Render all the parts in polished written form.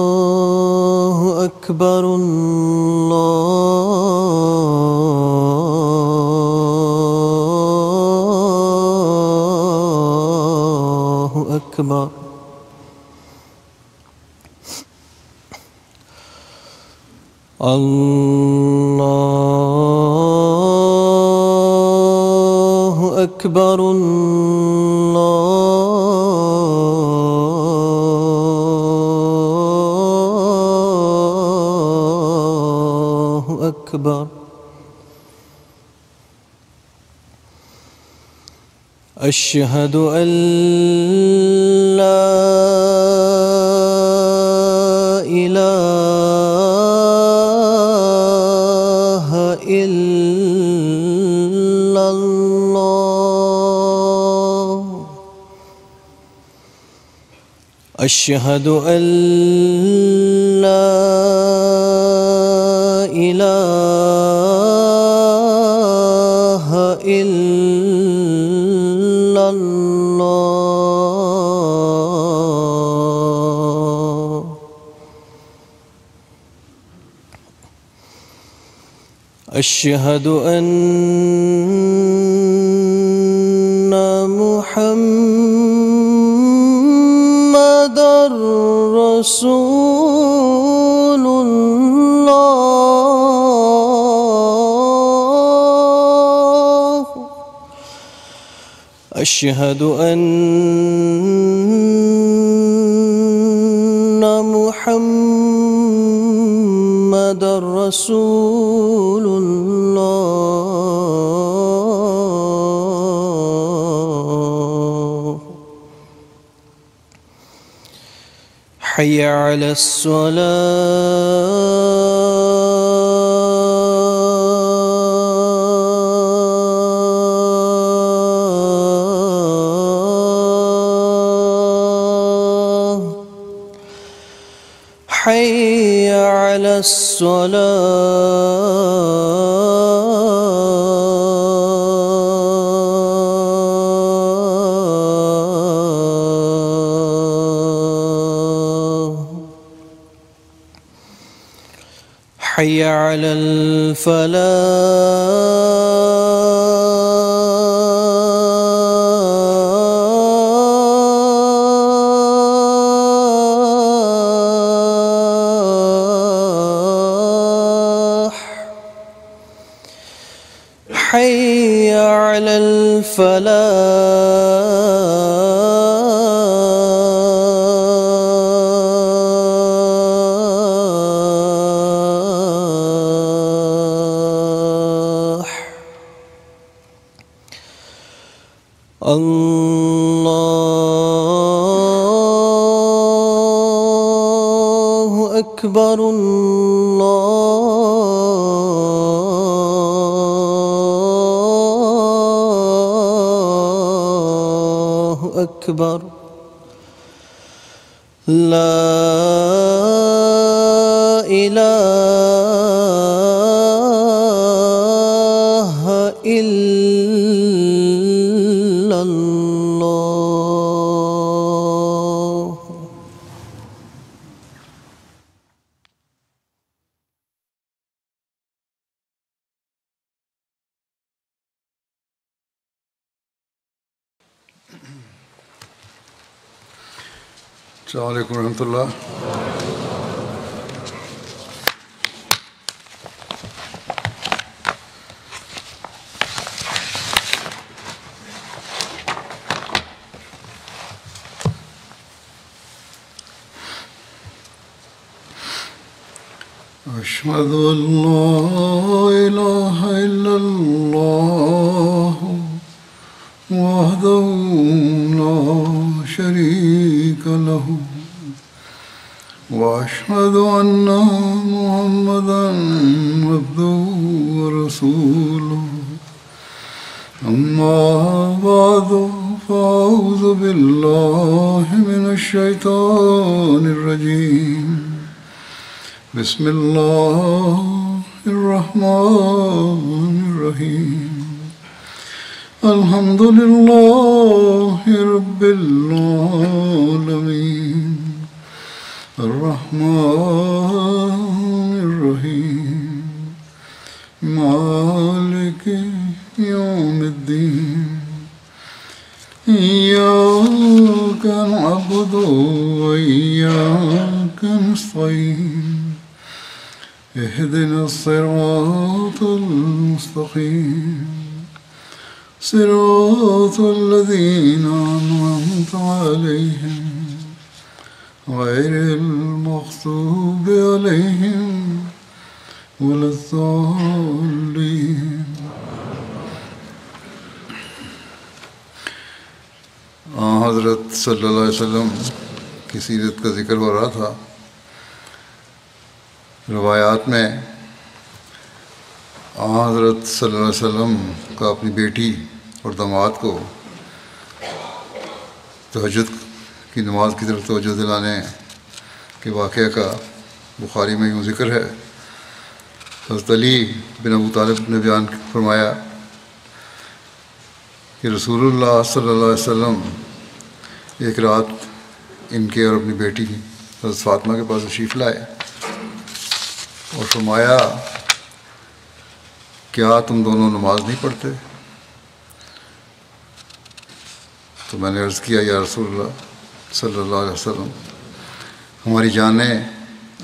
الله أكبر الله أكبر الله أكبر الله أكبر أشهد أن لا إله إلا الله أشهد أن لا إله إلا الله أشهد أن محمدًا رسول الله أشهد أن محمدًا رسول الله حي على الصلاة حي على الصلاة حي على الفلاح حي على الفلاح الله أكبر الله أكبر لا إله إلا الله السلام علیکم ورحمۃ اللہ. أشهد أن لا إله إلا الله وحده لا شريك له وأشهد أن محمدًا عبده ورسوله أما بعد فأعوذ بالله من الشيطان الرجيم بسم الله الرحمن الرحيم الحمد لله رب العالمين الرحمن الرحيم مالك يوم الدين إياك نعبد وإياك نستعين اهدنا الصراط المستقيم صراط الذين أنعمت عليهم غير المغضوب عليهم ولا الضالين. حضرت صلی اللہ علیہ وسلم کی سیرت کا ذکر ہو رہا تھا. روایات میں حضرت صلی اللہ علیہ وسلم کا اپنی بیٹی اور داماد کو تہجد کی نماز کی طرف توجہ دلانے کے واقعہ کا بخاری میں یوں ذکر ہے. حضرت علی بن ابو طالب نے بیان فرمایا کہ رسول اللہ صلی اللہ علیہ وسلم ایک رات ان کے اور اپنی بیٹی حضرت فاطمہ کے پاس تشریف لائے اور فرمایا کیا تم دونوں نماز نہیں پڑھتے؟ تو میں نے عرض کیا یا رسول اللہ صلی اللہ علیہ وسلم ہماری جانیں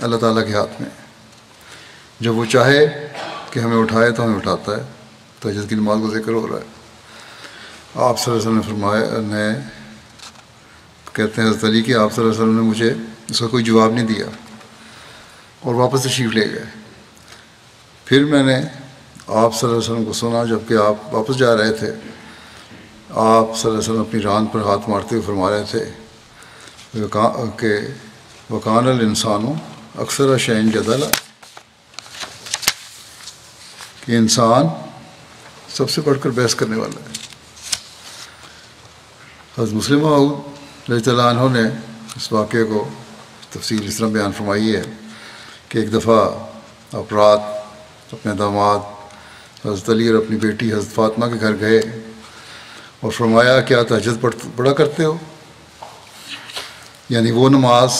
اللہ تعالیٰ کے ہاتھ میں، جب وہ چاہے کہ ہمیں اٹھائے تو ہمیں اٹھاتا ہے. تہجد کی نماز کا ذکر ہو رہا ہے. آپ صلی اللہ علیہ وسلم نے فرمایا کہتے ہیں حضرت علی کہ آپ صلی اللہ علیہ وسلم نے مجھے اس کا کوئی جواب نہیں دیا اور واپس تشریف لے گئے. پھر میں نے آپ صلی اللہ علیہ وسلم کو سنا جب کہ آپ واپس جا رہے تھے. آپ صلی اللہ علیہ وسلم اپنی ران پر ہاتھ مارتے ہوئے فرما رہے تھے کہ وکان الانسان اکثر شین جدلا، کہ انسان سب سے بڑھ کر بحث کرنے والا ہے. حضرت مسلم معود رضی اللہ عنہ نے اس واقعے کو تفصیل اس طرح بیان فرمائی ہے کہ ایک دفعہ افراد اپنے داماد حضرت علی اور اپنی بیٹی حضرت فاطمہ کے گھر گئے اور فرمایا کیا تہجد پڑھا کرتے ہو؟ یعنی وہ نماز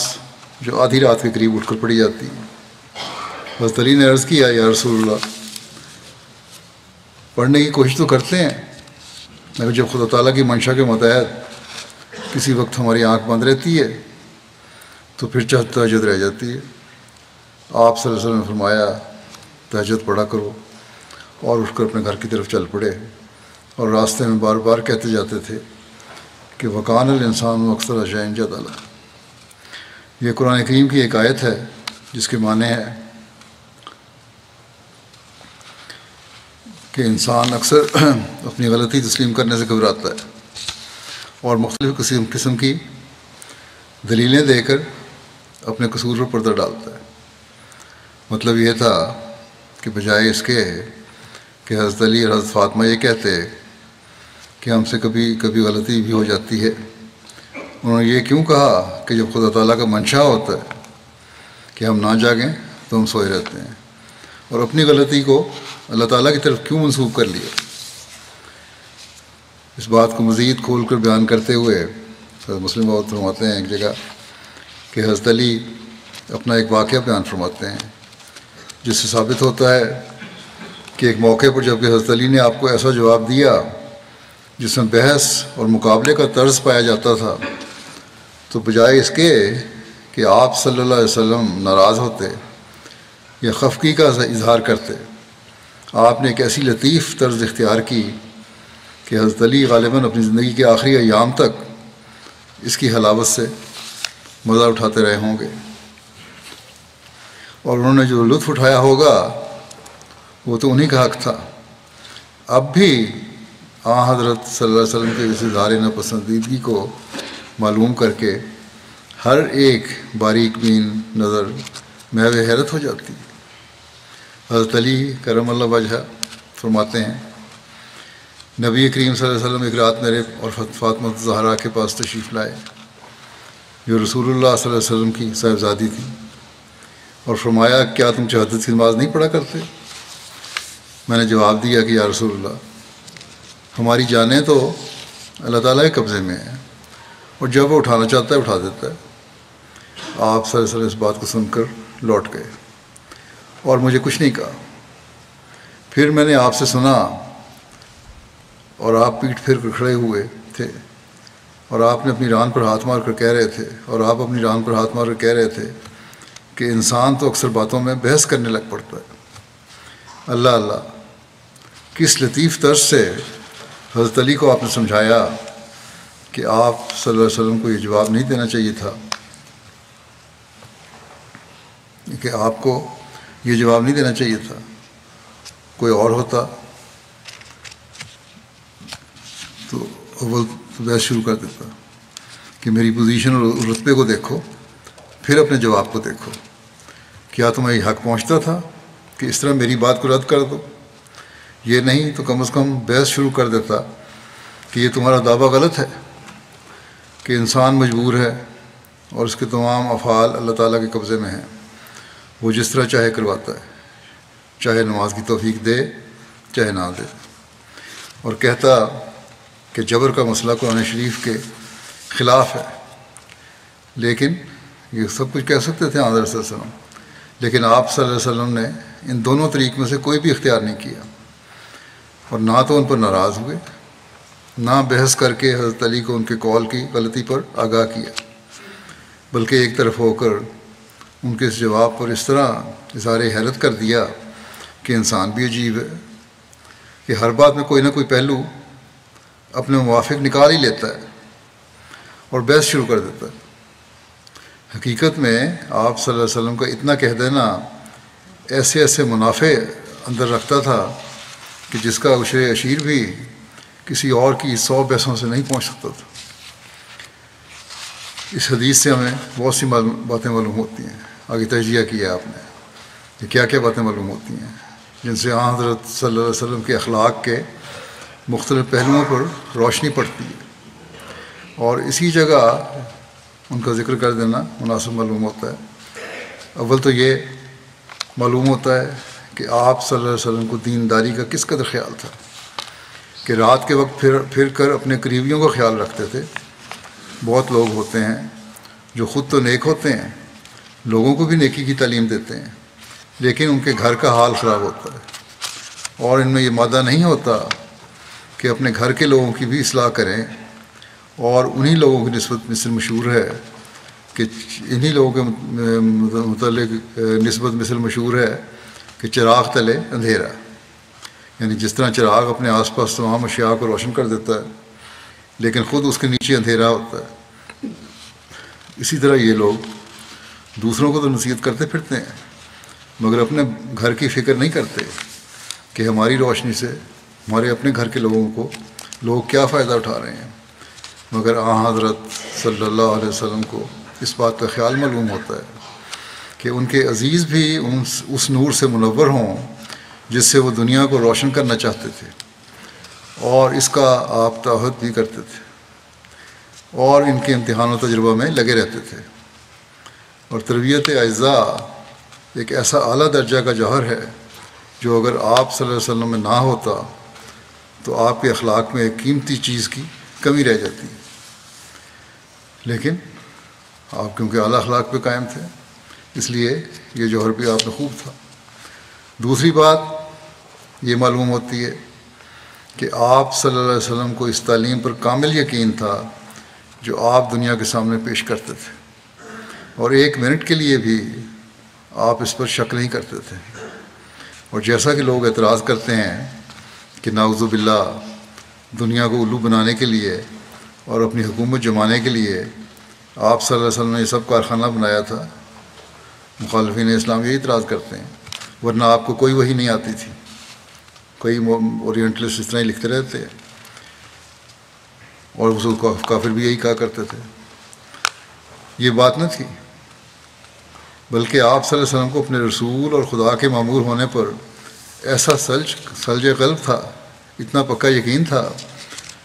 جو آدھی رات کے قریب اٹھ کر پڑھی جاتی ہے. حضرت علی نے عرض کیا یا رسول اللہ پڑھنے کی کوشش تو کرتے ہیں مگر جب خدا تعالیٰ کی منشا کے متحد کسی وقت ہماری آنکھ بند رہتی ہے تو پھر تہجد رہ جاتی ہے. آپ صلی اللہ علیہ وسلم نے فرمایا تہجد پڑھا کرو اور اٹھ کر اپنے گھر کی طرف چل پڑے اور راستے میں بار بار کہتے جاتے تھے کہ وکان الانسان اکثر شین جدلا. یہ قرآن کریم کی ایک آیت ہے جس کے معنی ہے کہ انسان اکثر اپنی غلطی تسلیم کرنے سے گھبراتا ہے اور مختلف قسم کی دلیلیں دے کر اپنے قصور پر پردہ ڈالتا ہے. مطلب یہ تھا کہ بجائے اس کے کہ حضرت علی اور حضرت فاطمہ یہ کہتے کہ ہم سے کبھی کبھی غلطی بھی ہو جاتی ہے، انہوں نے یہ کیوں کہا کہ جب خدا تعالیٰ کا منشا ہوتا ہے کہ ہم نہ جاگیں تو ہم سوئے رہتے ہیں، اور اپنی غلطی کو اللہ تعالیٰ کی طرف کیوں منسوب کر لیا. اس بات کو مزید کھول کر بیان کرتے ہوئے حضرت مسلم بہت فرماتے ہیں ایک جگہ کہ حضرت علی اپنا ایک واقعہ بیان فرماتے ہیں جس سے ثابت ہوتا ہے کہ ایک موقع پر جب کہ حضرت علی نے آپ کو ایسا جواب دیا جس میں بحث اور مقابلے کا طرز پایا جاتا تھا، تو بجائے اس کے کہ آپ صلی اللہ علیہ وسلم ناراض ہوتے یا خفگی کا اظہار کرتے، آپ نے ایک ایسی لطیف طرز اختیار کی کہ حضرت علی غالباً اپنی زندگی کے آخری ایام تک اس کی حلاوت سے مزہ اٹھاتے رہے ہوں گے، اور انہوں نے جو لطف اٹھایا ہوگا وہ تو انہی کا حق تھا. اب بھی حضرت صلی اللہ علیہ وسلم کے اس اظہار ناپسندیدگی کو معلوم کر کے ہر ایک باریک بین نظر محو حیرت ہو جاتی ہے. حضرت علی کرم اللہ وجہ فرماتے ہیں نبی کریم صلی اللہ علیہ وسلم ایک رات میرے اور فاطمہ زہرا کے پاس تشریف لائے جو رسول اللہ صلی اللہ علیہ وسلم کی صاحبزادی تھی، اور فرمایا کیا تم تہجد کی نماز نہیں پڑھا کرتے؟ میں نے جواب دیا کہ یا رسول اللہ ہماری جانیں تو اللہ تعالیٰ کے قبضے میں ہیں، اور جب وہ اٹھانا چاہتا ہے اٹھا دیتا ہے۔ آپ صلی اللہ علیہ وسلم اس بات کو سن کر لوٹ گئے اور مجھے کچھ نہیں کہا۔ پھر میں نے آپ سے سنا اور آپ پیٹھ پھر کر کھڑے ہوئے تھے، اور آپ نے اپنی ران پر ہاتھ مار کر کہہ رہے تھے، کہ انسان تو اکثر باتوں میں بحث کرنے لگ پڑتا ہے۔ اللہ اللہ، کس لطیف طرز سے حضرت علی کو آپ نے سمجھایا کہ آپ صلی اللہ علیہ وسلم کو یہ جواب نہیں دینا چاہیے تھا، کہ آپ کو یہ جواب نہیں دینا چاہیے تھا، کوئی اور ہوتا تو اول بحث شروع کر دیتا کہ میری پوزیشن اور رتبے کو دیکھو، پھر اپنے جواب کو دیکھو، کیا تمہیں یہ حق پہنچتا تھا کہ اس طرح میری بات کو رد کر دو؟ یہ نہیں تو کم از کم بحث شروع کر دیتا کہ یہ تمہارا دعویٰ غلط ہے کہ انسان مجبور ہے اور اس کے تمام افعال اللہ تعالیٰ کے قبضے میں ہیں، وہ جس طرح چاہے کرواتا ہے، چاہے نماز کی توفیق دے چاہے نہ دے، اور کہتا کہ جبر کا مسئلہ قرآن شریف کے خلاف ہے۔ لیکن یہ سب کچھ کہہ سکتے تھے حضرت صلی اللہ علیہ وسلم، لیکن آپ صلی اللہ علیہ وسلم نے ان دونوں طریق میں سے کوئی بھی اختیار نہیں کیا، اور نہ تو ان پر ناراض ہوئے، نہ بحث کر کے حضرت علی کو ان کے قول کی غلطی پر آگاہ کیا، بلکہ ایک طرف ہو کر ان کے اس جواب پر اس طرح اظہار حیرت کر دیا کہ انسان بھی عجیب ہے کہ ہر بات میں کوئی نہ کوئی پہلو اپنے موافق نکال ہی لیتا ہے اور بحث شروع کر دیتا ہے۔ حقیقت میں آپ صلی اللہ علیہ وسلم کا اتنا کہہ دینا ایسے ایسے منافع اندر رکھتا تھا کہ جس کا عشر عشیر بھی کسی اور کی 100 بحثوں سے نہیں پہنچ سکتا تھا۔ اس حدیث سے ہمیں بہت سی باتیں معلوم ہوتی ہیں، آگے تجزیہ کیا آپ نے کہ کیا کیا باتیں معلوم ہوتی ہیں جن سے حضرت صلی اللہ علیہ وسلم کے اخلاق کے مختلف پہلوؤں پر روشنی پڑتی ہے، اور اسی جگہ ان کا ذکر کر دینا مناسب معلوم ہوتا ہے۔ اول تو یہ معلوم ہوتا ہے کہ آپ صلی اللہ علیہ وسلم کو دینداری کا کس قدر خیال تھا کہ رات کے وقت پھر کر اپنے قریبیوں کا خیال رکھتے تھے۔ بہت لوگ ہوتے ہیں جو خود تو نیک ہوتے ہیں، لوگوں کو بھی نیکی کی تعلیم دیتے ہیں، لیکن ان کے گھر کا حال خراب ہوتا ہے، اور ان میں یہ مادہ نہیں ہوتا کہ اپنے گھر کے لوگوں کی بھی اصلاح کریں، اور انہی لوگوں کی نسبت مثل مشہور ہے کہ انہی لوگوں کے متعلق نسبت مثل مشہور ہے کہ چراغ تلے اندھیرا، یعنی جس طرح چراغ اپنے آس پاس تمام اشیاء کو روشن کر دیتا ہے لیکن خود اس کے نیچے اندھیرا ہوتا ہے، اسی طرح یہ لوگ دوسروں کو تو نصیحت کرتے پھرتے ہیں مگر اپنے گھر کی فکر نہیں کرتے کہ ہماری روشنی سے ہمارے اپنے گھر کے لوگوں کو لوگ کیا فائدہ اٹھا رہے ہیں۔ مگر حضرت صلی اللہ علیہ وسلم کو اس بات کا خیال معلوم ہوتا ہے کہ ان کے عزیز بھی اس نور سے منور ہوں جس سے وہ دنیا کو روشن کرنا چاہتے تھے، اور اس کا آپ تعہد بھی کرتے تھے، اور ان کے امتحان و تجربہ میں لگے رہتے تھے۔ اور تربیت اعزاء ایک ایسا اعلیٰ درجہ کا جوہر ہے جو اگر آپ صلی اللہ علیہ وسلم میں نہ ہوتا تو آپ کے اخلاق میں ایک قیمتی چیز کی کمی رہ جاتی، لیکن آپ کیونکہ اعلیٰ اخلاق پہ قائم تھے اس لیے یہ جوہر بھی آپ میں خوب تھا۔ دوسری بات یہ معلوم ہوتی ہے کہ آپ صلی اللہ علیہ وسلم کو اس تعلیم پر کامل یقین تھا جو آپ دنیا کے سامنے پیش کرتے تھے، اور ایک منٹ کے لیے بھی آپ اس پر شک نہیں کرتے تھے۔ اور جیسا کہ لوگ اعتراض کرتے ہیں کہ نعوذ باللہ دنیا کو الو بنانے کے لیے اور اپنی حکومت جمانے کے لیے آپ صلی اللہ علیہ وسلم نے یہ سب کارخانہ بنایا تھا، مخالفین اسلام یہی اعتراض کرتے ہیں، ورنہ آپ کو کوئی وحی نہیں آتی تھی۔ کئی اورینٹلسٹ اس طرح ہی لکھتے رہتے ہیں، اور اس کافر بھی یہی کہا کرتے تھے۔ یہ بات نہ تھی، بلکہ آپ صلی اللہ علیہ وسلم کو اپنے رسول اور خدا کے مامور ہونے پر ایسا سلج قلب تھا، اتنا پکا یقین تھا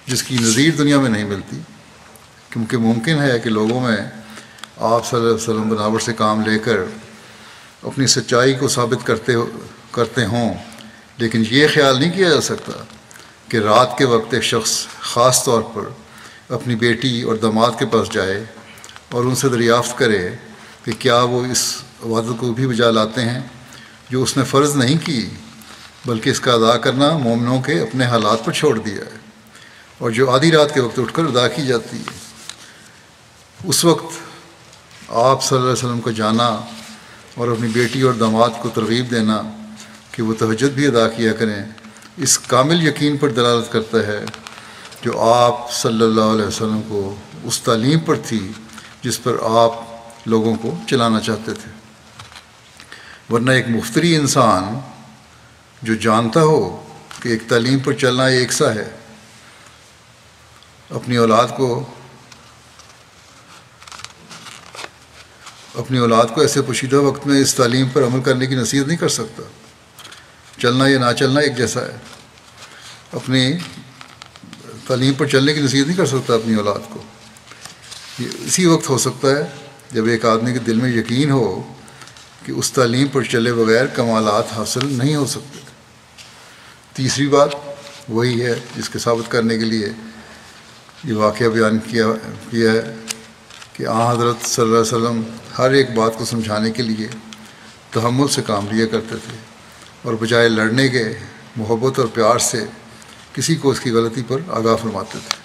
جس کی نظیر دنیا میں نہیں ملتی، کیونکہ ممکن ہے کہ لوگوں میں آپ صلی اللہ علیہ وسلم بناوٹ سے کام لے کر اپنی سچائی کو ثابت کرتے ہوں، لیکن یہ خیال نہیں کیا جا سکتا کہ رات کے وقت ایک شخص خاص طور پر اپنی بیٹی اور داماد کے پاس جائے اور ان سے دریافت کرے کہ کیا وہ اس عبادت کو بھی بجا لاتے ہیں جو اس نے فرض نہیں کی، بلکہ اس کا ادا کرنا مومنوں کے اپنے حالات پر چھوڑ دیا ہے، اور جو آدھی رات کے وقت اٹھ کر ادا کی جاتی ہے۔ اس وقت آپ صلی اللہ علیہ وسلم کو جانا اور اپنی بیٹی اور داماد کو ترغیب دینا کہ وہ تہجد بھی ادا کیا کریں، اس کامل یقین پر دلالت کرتا ہے جو آپ صلی اللہ علیہ وسلم کو اس تعلیم پر تھی جس پر آپ لوگوں کو چلانا چاہتے تھے۔ ورنہ ایک مفتری انسان جو جانتا ہو کہ ایک تعلیم پر چلنا ایک سا ہے، اپنی اولاد کو ایسے پوشیدہ وقت میں اس تعلیم پر عمل کرنے کی نصیحت نہیں کر سکتا۔ چلنا یا نہ چلنا ایک جیسا ہے، اپنی تعلیم پر چلنے کی نصیحت نہیں کر سکتا اپنی اولاد کو۔ یہ اسی وقت ہو سکتا ہے جب ایک آدمی کے دل میں یقین ہو کہ اس تعلیم پر چلے بغیر کمالات حاصل نہیں ہو سکتے۔ تیسری بات وہی ہے جس کے ثابت کرنے کے لیے یہ واقعہ بیان کیا ہے کہ حضرت صلی اللہ علیہ وسلم ہر ایک بات کو سمجھانے کے لیے تحمل سے کام لیا کرتے تھے، اور بجائے لڑنے کے محبت اور پیار سے کسی کو اس کی غلطی پر آگاہ فرماتے تھے۔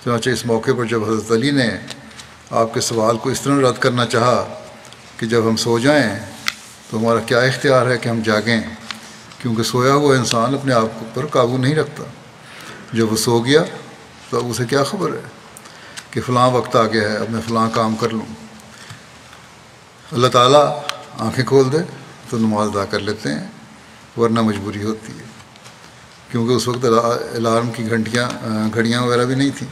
چنانچہ اس موقع پر جب حضرت علی نے آپ کے سوال کو اس طرح رد کرنا چاہا کہ جب ہم سو جائیں تو ہمارا کیا اختیار ہے کہ ہم جاگیں، کیونکہ سویا ہوا انسان اپنے آپ پر قابو نہیں رکھتا، جب وہ سو گیا تو اب اسے کیا خبر ہے کہ فلاں وقت آ گیا ہے، اب میں فلاں کام کر لوں۔ اللہ تعالیٰ آنکھیں کھول دے تو نماز ادا کر لیتے ہیں، ورنہ مجبوری ہوتی ہے، کیونکہ اس وقت الارم کی گھڑیاں وغیرہ بھی نہیں تھیں۔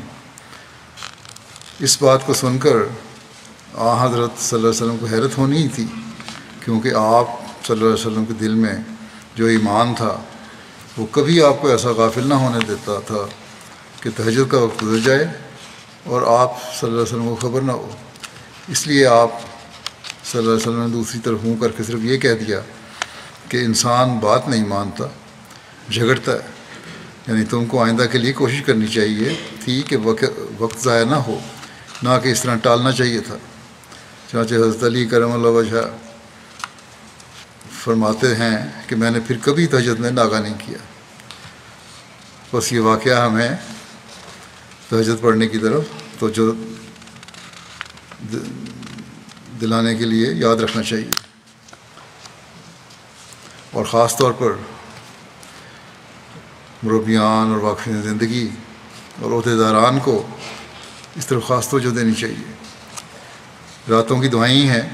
اس بات کو سن کر حضرت صلی اللہ علیہ وسلم کو حیرت ہونی ہی تھی، کیونکہ آپ صلی اللہ علیہ وسلم کے دل میں جو ایمان تھا وہ کبھی آپ کو ایسا غافل نہ ہونے دیتا تھا کہ تہجد کا وقت گزر جائے اور آپ صلی اللہ علیہ وسلم کو خبر نہ ہو۔ اس لیے آپ صلی اللہ علیہ وسلم نے دوسری طرف منہ کر کے صرف یہ کہہ دیا کہ انسان بات نہیں مانتا، جھگڑتا ہے، یعنی تم کو آئندہ کے لیے کوشش کرنی چاہیے تھی کہ وقت ضائع نہ ہو، نہ کہ اس طرح ٹالنا چاہیے تھا۔ چنانچہ حضرت علی کرم اللہ وجہ فرماتے ہیں کہ میں نے پھر کبھی تہجد میں ناغہ نہیں کیا۔ بس یہ واقعہ ہمیں تہجد پڑھنے کی طرف توجہ دلانے کے لیے یاد رکھنا چاہیے، اور خاص طور پر مربیان اور واقفین زندگی اور عہدیداران کو اس طرف خاص توجہ دینی چاہیے۔ راتوں کی دعائیں ہیں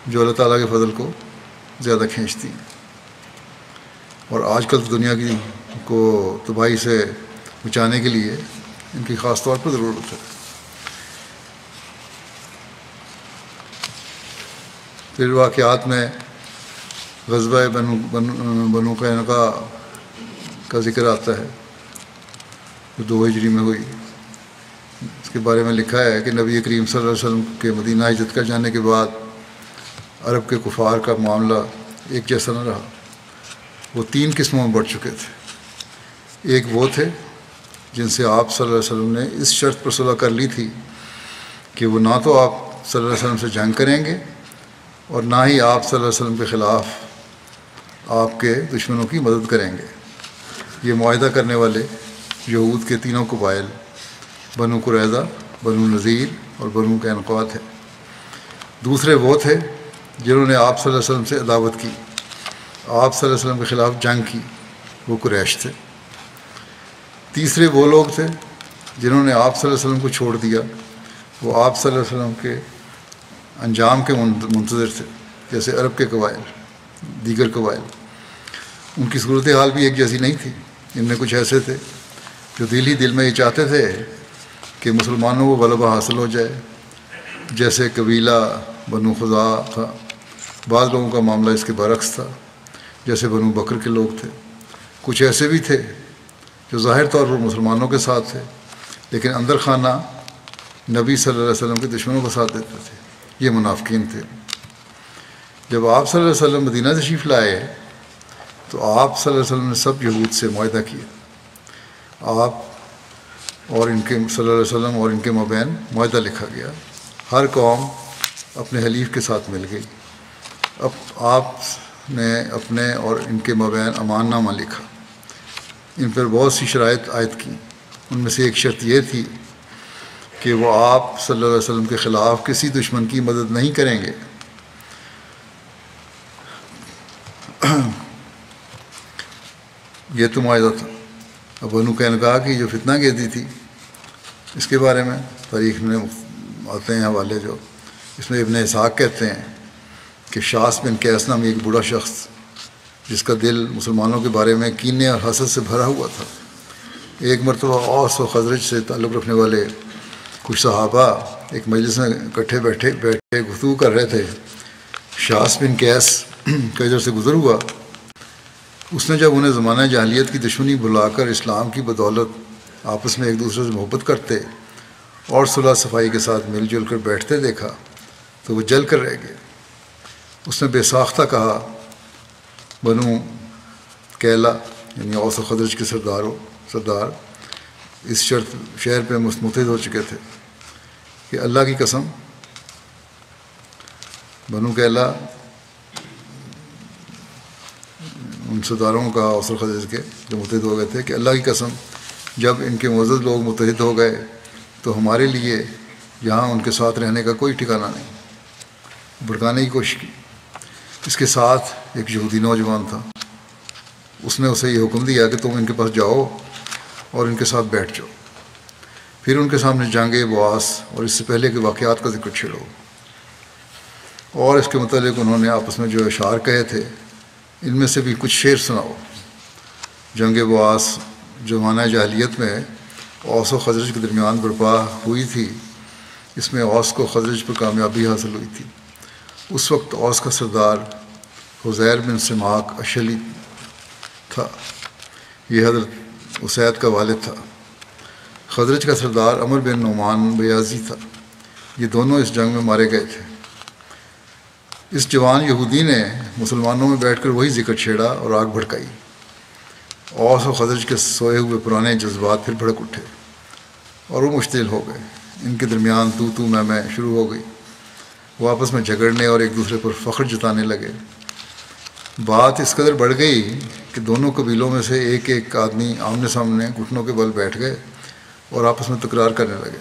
جو اللہ تعالیٰ کے فضل کو زیادہ کھینچتی ہیں، اور آج کل دنیا کو تباہی سے بچانے کے لیے ان کی خاص طور پر ضرورت ہے۔ پھر واقعات میں غزوہ بنو قینقاع کا ذکر آتا ہے جو 2 ہجری میں ہوئی۔ اس کے بارے میں لکھا ہے کہ نبی کریم صلی اللہ علیہ وسلم کے مدینہ ہجرت کر جانے کے بعد عرب کے کفار کا معاملہ ایک جیسا نہ رہا، وہ 3 قسموں میں بڑھ چکے تھے۔ ایک وہ تھے جن سے آپ صلی اللہ علیہ وسلم نے اس شرط پر صلح کر لی تھی کہ وہ نہ تو آپ صلی اللہ علیہ وسلم سے جنگ کریں گے اور نہ ہی آپ صلی اللہ علیہ وسلم کے خلاف آپ کے دشمنوں کی مدد کریں گے۔ یہ معاہدہ کرنے والے یہود کے 3 قبائل بنو قریظہ، بنو نذیر اور بنو قینقاع تھے۔ دوسرے وہ تھے جنہوں نے آپ صلی اللہ علیہ وسلم سے عداوت کی، آپ صلی اللہ علیہ وسلم کے خلاف جنگ کی، وہ قریش تھے۔ تیسرے وہ لوگ تھے جنہوں نے آپ صلی اللہ علیہ وسلم کو چھوڑ دیا، وہ آپ صلی اللہ علیہ وسلم کے انجام کے منتظر تھے، جیسے عرب کے قبائل، دیگر قبائل۔ ان کی صورتحال بھی ایک جیسی نہیں تھی۔ ان میں کچھ ایسے تھے جو دل میں یہ چاہتے تھے کہ مسلمانوں کو غلبہ حاصل ہو جائے، جیسے قبیلہ بنو خزاعہ تھا۔ بعض لوگوں کا معاملہ اس کے برعکس تھا، جیسے بنو بکر کے لوگ تھے۔ کچھ ایسے بھی تھے جو ظاہر طور پر مسلمانوں کے ساتھ تھے، لیکن اندر خانہ نبی صلی اللہ علیہ وسلم کے دشمنوں کا ساتھ دیتے تھے۔ یہ منافقین تھے۔ جب آپ صلی اللہ علیہ وسلم مدینہ تشریف لائے تو آپ صلی اللہ علیہ وسلم نے سب یہود سے معاہدہ کیا آپ اور ان کے صلی اللہ علیہ وسلم اور ان کے مابین معاہدہ لکھا گیا. ہر قوم اپنے حلیف کے ساتھ مل گئی. اب آپ نے اپنے اور ان کے مابین امان نامہ لکھا. ان پر بہت سی شرائط عائد کی. ان میں سے ایک شرط یہ تھی کہ وہ آپ صلی اللہ علیہ وسلم کے خلاف کسی دشمن کی مدد نہیں کریں گے. یہ تو معاہدہ تھا. اب بنو قینقاع کی جو فتنہ گیتی تھی اس کے بارے میں تاریخ میں آتے ہیں حوالے جو اس میں ابن اسحاق کہتے ہیں کہ شاس بن قیس نامی ایک بوڑھا شخص جس کا دل مسلمانوں کے بارے میں کینے اور حسد سے بھرا ہوا تھا، ایک مرتبہ اوس و خزرج سے تعلق رکھنے والے کچھ صحابہ ایک مجلس میں اکٹھے بیٹھے گفتگو کر رہے تھے. شاس بن قیس کا ادھر سے گزر ہوا. اس نے جب انہیں زمانہ جاہلیت کی دشمنی بھلا کر اسلام کی بدولت آپس میں ایک دوسرے سے محبت کرتے اور صلح صفائی کے ساتھ مل جل کر بیٹھتے دیکھا تو وہ جل کر رہ گئے. اس نے بے ساختہ کہا، بنو کیلا یعنی اوس و خزرج کے سردار اس شہر پہ متحد ہو چکے تھے کہ اللہ کی قسم، بنو کیلا ان سرداروں کا اوس و خزرج کے جو متحد ہو گئے تھے کہ اللہ کی قسم جب ان کے معزز لوگ متحد ہو گئے تو ہمارے لیے یہاں ان کے ساتھ رہنے کا کوئی ٹھکانہ نہیں. بھڑکانے کی کوشش کی. اس کے ساتھ ایک یہودی نوجوان تھا. اس نے اسے یہ حکم دیا کہ تم ان کے پاس جاؤ اور ان کے ساتھ بیٹھ جاؤ. پھر ان کے سامنے جنگ بواس اور اس سے پہلے کے واقعات کا ذکر چھیڑو. اور اس کے متعلق انہوں نے آپس میں جو اشعار کہے تھے ان میں سے بھی کچھ شعر سناؤ. جنگ بواس جو زمانہ جاہلیت میں اوس و خزرج کے درمیان برپا ہوئی تھی، اس میں اوس کو خزرج پر کامیابی حاصل ہوئی تھی. اس وقت اوس کا سردار حزیر بن سماک اشلی تھا. یہ حضرت اسید کا والد تھا. خزرج کا سردار عمر بن نعمان بیازی تھا. یہ دونوں اس جنگ میں مارے گئے تھے. اس جوان یہودی نے مسلمانوں میں بیٹھ کر وہی ذکر چھیڑا اور آگ بھڑکائی. اوس و خزرج کے سوئے ہوئے پرانے جذبات پھر بھڑک اٹھے اور وہ مشتعل ہو گئے. ان کے درمیان تو میں شروع ہو گئی. وہ آپس میں جھگڑنے اور ایک دوسرے پر فخر جتانے لگے. بات اس قدر بڑھ گئی کہ دونوں قبیلوں میں سے ایک آدمی آمنے سامنے گھٹنوں کے بل بیٹھ گئے اور آپس میں تکرار کرنے لگے.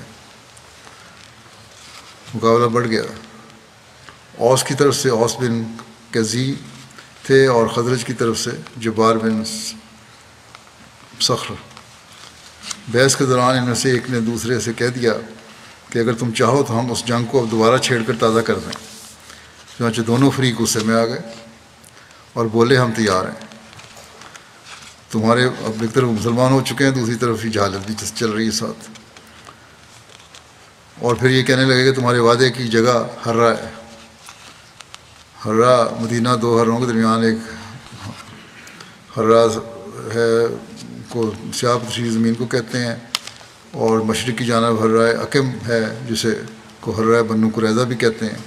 مقابلہ بڑھ گیا. اوس کی طرف سے اوس بن قزی تھے اور خزرج کی طرف سے جبار بن صخر. بحث کے دوران ان میں سے ایک نے دوسرے سے کہہ دیا کہ اگر تم چاہو تو ہم اس جنگ کو اب دوبارہ چھیڑ کر تازہ کر دیں. چنانچہ دونوں فریق غصے میں آ گئے اور بولے ہم تیار ہیں. تمہارے اب ایک طرف مسلمان ہو چکے ہیں، دوسری طرف ہی جہالت بھی چل رہی ہے ساتھ. اور پھر یہ کہنے لگے کہ تمہارے وعدے کی جگہ ہررا ہے. ہررا مدینہ دو ہروں کے درمیان ایک ہررا ہے کو سیاہ پتھری زمین کو کہتے ہیں، اور مشرق کی جانب ہررا عقم ہے جسے کو ہررا بنو قریظہ بھی کہتے ہیں،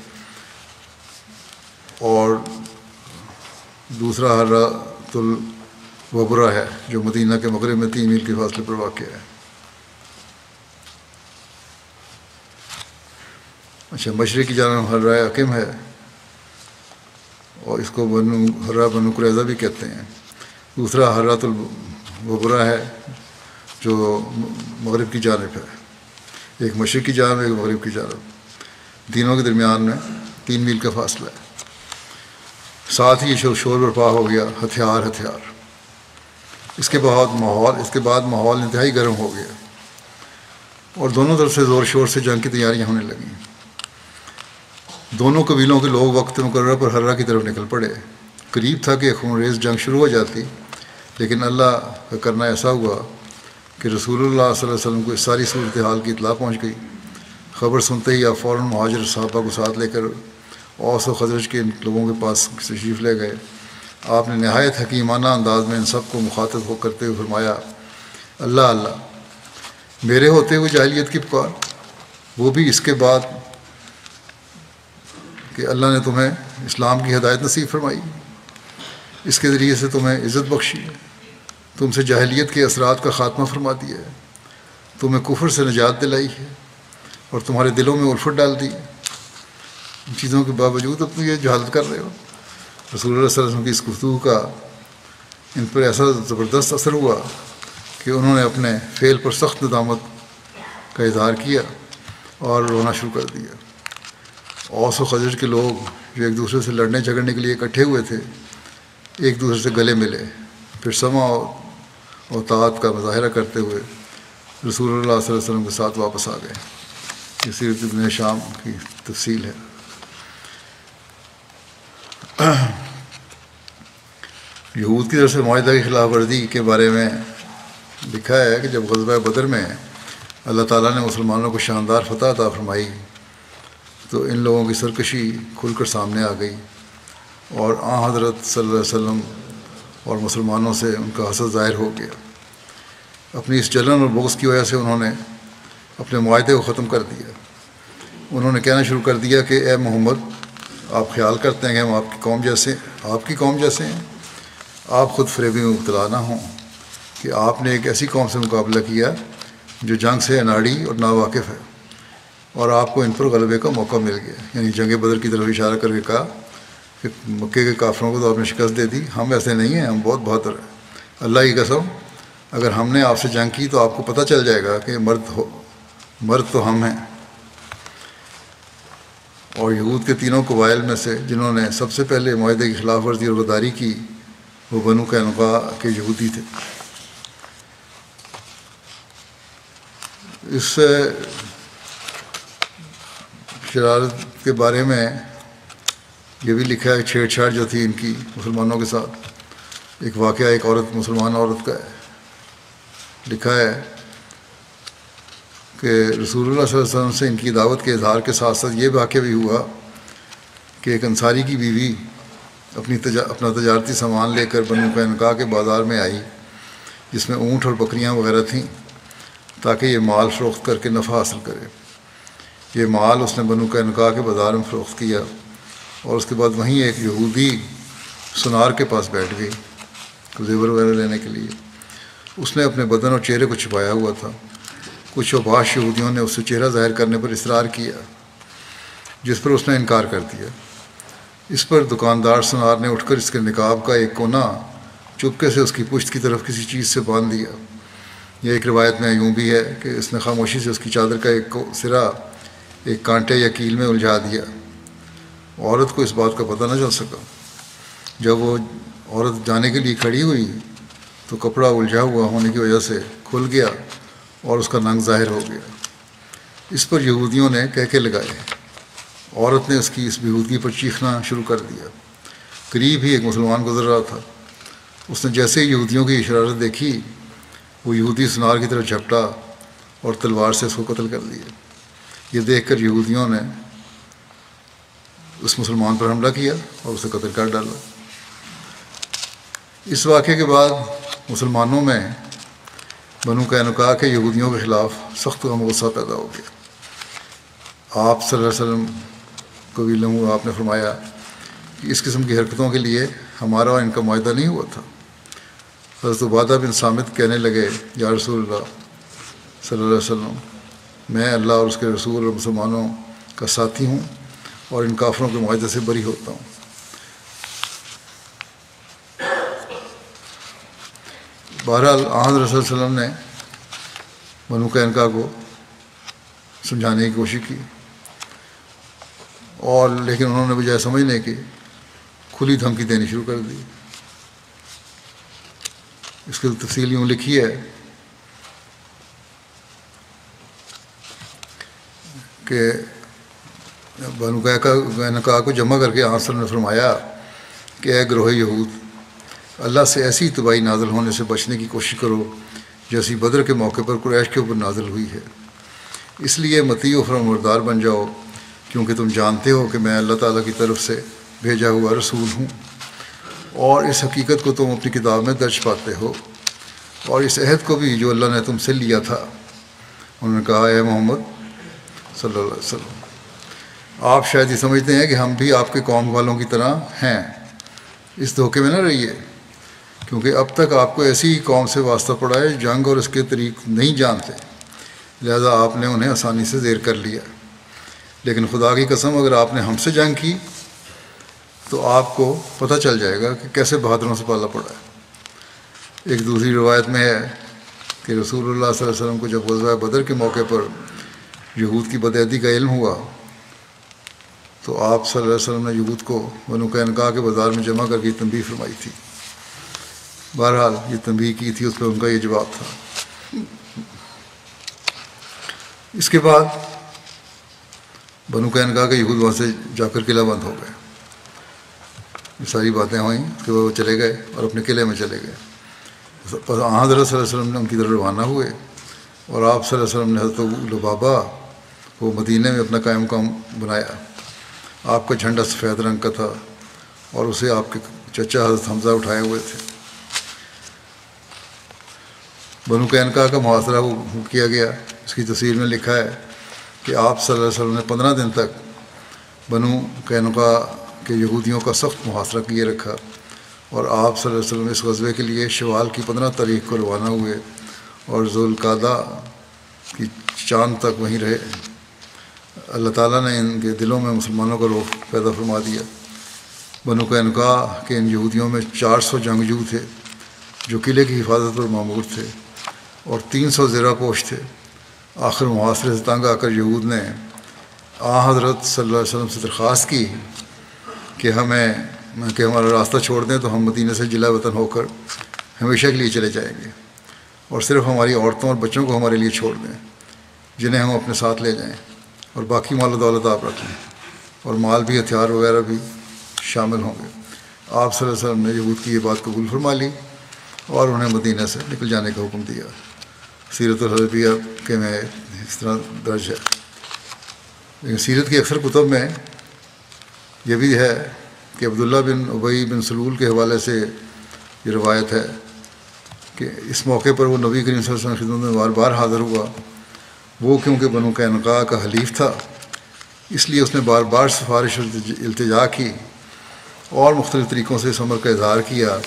اور دوسرا ہررا الوبرا ہے جو مدینہ کے مغرب میں 3 میل کے فاصلے پر واقع ہے. اچھا، مشرق کی جانب ہررا عقم ہے اور اس کو ہررا بنو قریظہ بھی کہتے ہیں. دوسرا ہررات الوبرا ہے جو مغرب کی جانب ہے. ایک مشرق کی جانب ایک مغرب کی جانب، دینوں کے درمیان میں 3 میل کا فاصلہ ہے. ساتھ ہی شور برپا ہو گیا، ہتھیار. اس کے بعد ماحول انتہائی گرم ہو گیا اور دونوں طرف سے زور شور سے جنگ کی تیاریاں ہونے لگیں. دونوں قبیلوں کے لوگ وقت مقررہ پر ہررا کی طرف نکل پڑے. قریب تھا کہ خونریز جنگ شروع ہو جاتی، لیکن اللہ کا کرنا ایسا ہوا کہ رسول اللہ صلی اللہ علیہ وسلم کو اس ساری صورتحال کی اطلاع پہنچ گئی. خبر سنتے ہی آپ فوراً مہاجر صحابہ کو ساتھ لے کر اوس و خزرج کے ان لوگوں کے پاس تشریف لے گئے. آپ نے نہایت حکیمانہ انداز میں ان سب کو مخاطب ہو کرتے ہوئے فرمایا، اللہ میرے ہوتے ہوئے جاہلیت کی پکار، وہ بھی اس کے بعد کہ اللہ نے تمہیں اسلام کی ہدایت نصیب فرمائی، اس کے ذریعے سے تمہیں عزت بخشی ہے، تم سے جاہلیت کے اثرات کا خاتمہ فرما دیا ہے، تمہیں کفر سے نجات دلائی ہے اور تمہارے دلوں میں الفت ڈال دی ہے۔ ان چیزوں کے باوجود اب تم یہ جہالت کر رہے ہو۔ رسول اللہ صلی اللہ علیہ وسلم کی اس گفتگو کا ان پر ایسا زبردست اثر ہوا کہ انہوں نے اپنے فعل پر سخت ندامت کا اظہار کیا اور رونا شروع کر دیا۔ اوس و خزرج کے لوگ جو ایک دوسرے سے لڑنے جھگڑنے کے لیے اکٹھے ہوئے تھے، ایک دوسرے سے گلے ملے، پھر سمع اور طاعت کا مظاہرہ کرتے ہوئے رسول اللہ صلی اللہ علیہ وسلم کے ساتھ واپس آ گئے۔ یہ سیرت ابن شام کی تفصیل ہے۔ یہود کی طرف سے معاہدہ کی خلاف ورزی کے بارے میں لکھا ہے کہ جب غزوہ بدر میں اللہ تعالیٰ نے مسلمانوں کو شاندار فتح عطا فرمائی تو ان لوگوں کی سرکشی کھل کر سامنے آ گئی، اور حضرت صلی اللہ علیہ وسلم اور مسلمانوں سے ان کا حسد ظاہر ہو گیا۔ اپنی اس جلن اور بغض کی وجہ سے انہوں نے اپنے معاہدے کو ختم کر دیا۔ انہوں نے کہنا شروع کر دیا کہ اے محمد، آپ خیال کرتے ہیں کہ ہم آپ کی قوم جیسے ہیں؟ آپ خود فریبی میں مبتلا نہ ہوں کہ آپ نے ایک ایسی قوم سے مقابلہ کیا جو جنگ سے اناڑی اور ناواقف ہے، اور آپ کو ان پر غلبے کا موقع مل گیا۔ یعنی جنگ بدر کی طرف اشارہ کر کے کہا کہ مکے کے کافروں کو تو آپ نے شکست دے دی، ہم ایسے نہیں ہیں، ہم بہت بہتر ہیں۔ اللہ کی قسم، اگر ہم نے آپ سے جنگ کی تو آپ کو پتہ چل جائے گا کہ مرد تو ہم ہیں۔ اور یہود کے تینوں قبائل میں سے جنہوں نے سب سے پہلے معاہدے کی خلاف ورزی اور غداری کی وہ بنو قینقاع کے یہودی تھے۔ اس شرارت کے بارے میں یہ بھی لکھا ہے، چھیڑ چھاڑ جو تھی ان کی مسلمانوں کے ساتھ۔ ایک واقعہ ایک مسلمان عورت کا ہے۔ لکھا ہے کہ رسول اللہ صلی اللہ علیہ وسلم سے ان کی دعوت کے اظہار کے ساتھ ساتھ یہ واقعہ بھی ہوا کہ ایک انصاری کی بیوی اپنا تجارتی سامان لے کر بنو قینقاع کے بازار میں آئی، جس میں اونٹ اور بکریاں وغیرہ تھیں، تاکہ یہ مال فروخت کر کے نفع حاصل کرے۔ یہ مال اس نے بنو قینقاع کے بازار میں فروخت کیا، اور اس کے بعد وہیں ایک یہودی سنار کے پاس بیٹھ گئی زیور وغیرہ لینے کے لیے۔ اس نے اپنے بدن اور چہرے کو چھپایا ہوا تھا۔ کچھ اوباش یہودیوں نے اس سے چہرہ ظاہر کرنے پر اصرار کیا، جس پر اس نے انکار کر دیا۔ اس پر دکاندار سنار نے اٹھ کر اس کے نقاب کا ایک کونا چپکے سے اس کی پشت کی طرف کسی چیز سے باندھ دیا۔ یہ ایک روایت میں یوں بھی ہے کہ اس نے خاموشی سے اس کی چادر کا ایک سرا ایک کانٹے یا کیل میں الجھا دیا۔ عورت کو اس بات کا پتہ نہ چل سکا۔ جب وہ عورت جانے کے لیے کھڑی ہوئی تو کپڑا الجھا ہوا ہونے کی وجہ سے کھل گیا اور اس کا ننگ ظاہر ہو گیا۔ اس پر یہودیوں نے کہکے لگائے۔ عورت نے اس کی اس بیہودگی پر چیخنا شروع کر دیا۔ قریب ہی ایک مسلمان گزر رہا تھا۔ اس نے جیسے ہی یہودیوں کی شرارت دیکھی، وہ یہودی سنار کی طرف جھپٹا اور تلوار سے اس کو قتل کر دیا۔ یہ دیکھ کر یہودیوں نے اس مسلمان پر حملہ کیا اور اسے قتل کر ڈالا۔ اس واقعے کے بعد مسلمانوں میں بنو قینقاع کے یہودیوں کے خلاف سخت غم و غصہ پیدا ہو گیا۔ آپ صلی اللہ علیہ وسلم کو بھی آپ نے فرمایا کہ اس قسم کی حرکتوں کے لیے ہمارا اور ان کا معاہدہ نہیں ہوا تھا۔ حضرت عبادہ بن صامت کہنے لگے، یا رسول اللہ صلی اللہ علیہ وسلم، میں اللہ اور اس کے رسول اور مسلمانوں کا ساتھی ہوں اور ان کافروں کے معاہدے سے بری ہوتا ہوں۔ بہرحال حضرت صلی اللہ علیہ وسلم نے بنو قینقاع کو سمجھانے کی کوشش کی، اور لیکن انہوں نے بجائے سمجھنے کی کھلی دھمکی دینی شروع کر دی۔ اس کی تفصیل یوں لکھی ہے کہ بنو قینقاع کو جمع کر کے آپ صلی اللہ علیہ وسلم نے فرمایا کہ اے گروہ یہود، اللہ سے ایسی تباہی نازل ہونے سے بچنے کی کوشش کرو جیسی بدر کے موقع پر قریش کے اوپر نازل ہوئی ہے۔ اس لیے مطیع و فرمانبردار بن جاؤ، کیونکہ تم جانتے ہو کہ میں اللہ تعالیٰ کی طرف سے بھیجا ہوا رسول ہوں، اور اس حقیقت کو تم اپنی کتاب میں درج پاتے ہو، اور اس عہد کو بھی جو اللہ نے تم سے لیا تھا۔ انہوں نے کہا، اے محمد صلی اللہ علیہ وسلم، آپ شاید یہ سمجھتے ہیں کہ ہم بھی آپ کے قوم والوں کی طرح ہیں۔ اس دھوکے میں نہ رہیے کیونکہ اب تک آپ کو ایسی قوم سے واسطہ پڑا ہے جنگ اور اس کے طریق نہیں جانتے، لہذا آپ نے انہیں آسانی سے زیر کر لیا۔ لیکن خدا کی قسم اگر آپ نے ہم سے جنگ کی تو آپ کو پتہ چل جائے گا کہ کیسے بہادروں سے پالا پڑا ہے۔ ایک دوسری روایت میں ہے کہ رسول اللہ صلی اللہ علیہ وسلم کو جب غزوہ بدر کے موقع پر یہود کی بدعہدی کا علم ہوا تو آپ صلی اللہ علیہ وسلم نے یہود کو بنو قینقاع کے بازار میں جمع کر کے تنبیہ فرمائی تھی۔ بہرحال یہ تنبیہ کی تھی، اس پہ ان کا یہ جواب تھا۔ اس کے بعد بنو قینقاع کے یہود وہاں سے جا کر قلعہ بند ہو گئے۔ یہ ساری باتیں ہوئیں، اس کے بعد وہ چلے گئے اور اپنے قلعے میں چلے گئے۔ حضرت صلی اللہ علیہ وسلم نے ان کی طرف روانہ ہوئے اور آپ صلی اللہ علیہ وسلم نے حضرت لبابہ کو مدینے میں اپنا قائم مقام بنایا۔ آپ کا جھنڈا سفید رنگ کا تھا اور اسے آپ کے چچا حضرت حمزہ اٹھائے ہوئے تھے۔ بنو قینقاع کا محاصرہ کیا گیا۔ اس کی تفسیر میں لکھا ہے کہ آپ صلی اللہ علیہ وسلم نے 15 دن تک بنو قینقاع کے یہودیوں کا سخت محاصرہ کیے رکھا، اور آپ صلی اللہ علیہ وسلم اس غزوے کے لیے شوال کی 15 تاریخ کو روانہ ہوئے اور ذوالقعدہ کی چاند تک وہیں رہے۔ اللہ تعالیٰ نے ان کے دلوں میں مسلمانوں کا روح پیدا فرما دیا۔ بنو قینقاع کے ان یہودیوں میں 400 جنگجو تھے جو قلعے کی حفاظت پر مامور تھے، اور 300 زرہ پوش تھے۔ آخر محاصرے سے تنگ آ کر یہود نے حضرت صلی اللہ علیہ وسلم سے درخواست کی کہ ہمارا راستہ چھوڑ دیں تو ہم مدینہ سے جلا وطن ہو کر ہمیشہ کے لیے چلے جائیں گے، اور صرف ہماری عورتوں اور بچوں کو ہمارے لیے چھوڑ دیں جنہیں ہم اپنے ساتھ لے جائیں، اور باقی مال و دولت آپ رکھ لیں، اور مال بھی ہتھیار وغیرہ بھی شامل ہوں گے۔ آپ صلی اللہ علیہ وسلم نے یہود کی یہ بات قبول فرما لی اور انہیں مدینہ سے نکل جانے کا حکم دیا۔ سیرت الحدیبیہ کے میں اس طرح درج ہے۔ لیکن سیرت کی اکثر کتب میں یہ بھی ہے کہ عبداللہ بن ابی بن سلول کے حوالے سے یہ روایت ہے کہ اس موقع پر وہ نبی کریم صلی اللہ علیہ وسلم کی خدمت میں بار بار حاضر ہوا۔ وہ کیونکہ بنو قینقاع کا حلیف تھا اس لیے اس نے بار بار سفارش التجا کی اور مختلف طریقوں سے اس امر کا اظہار کیا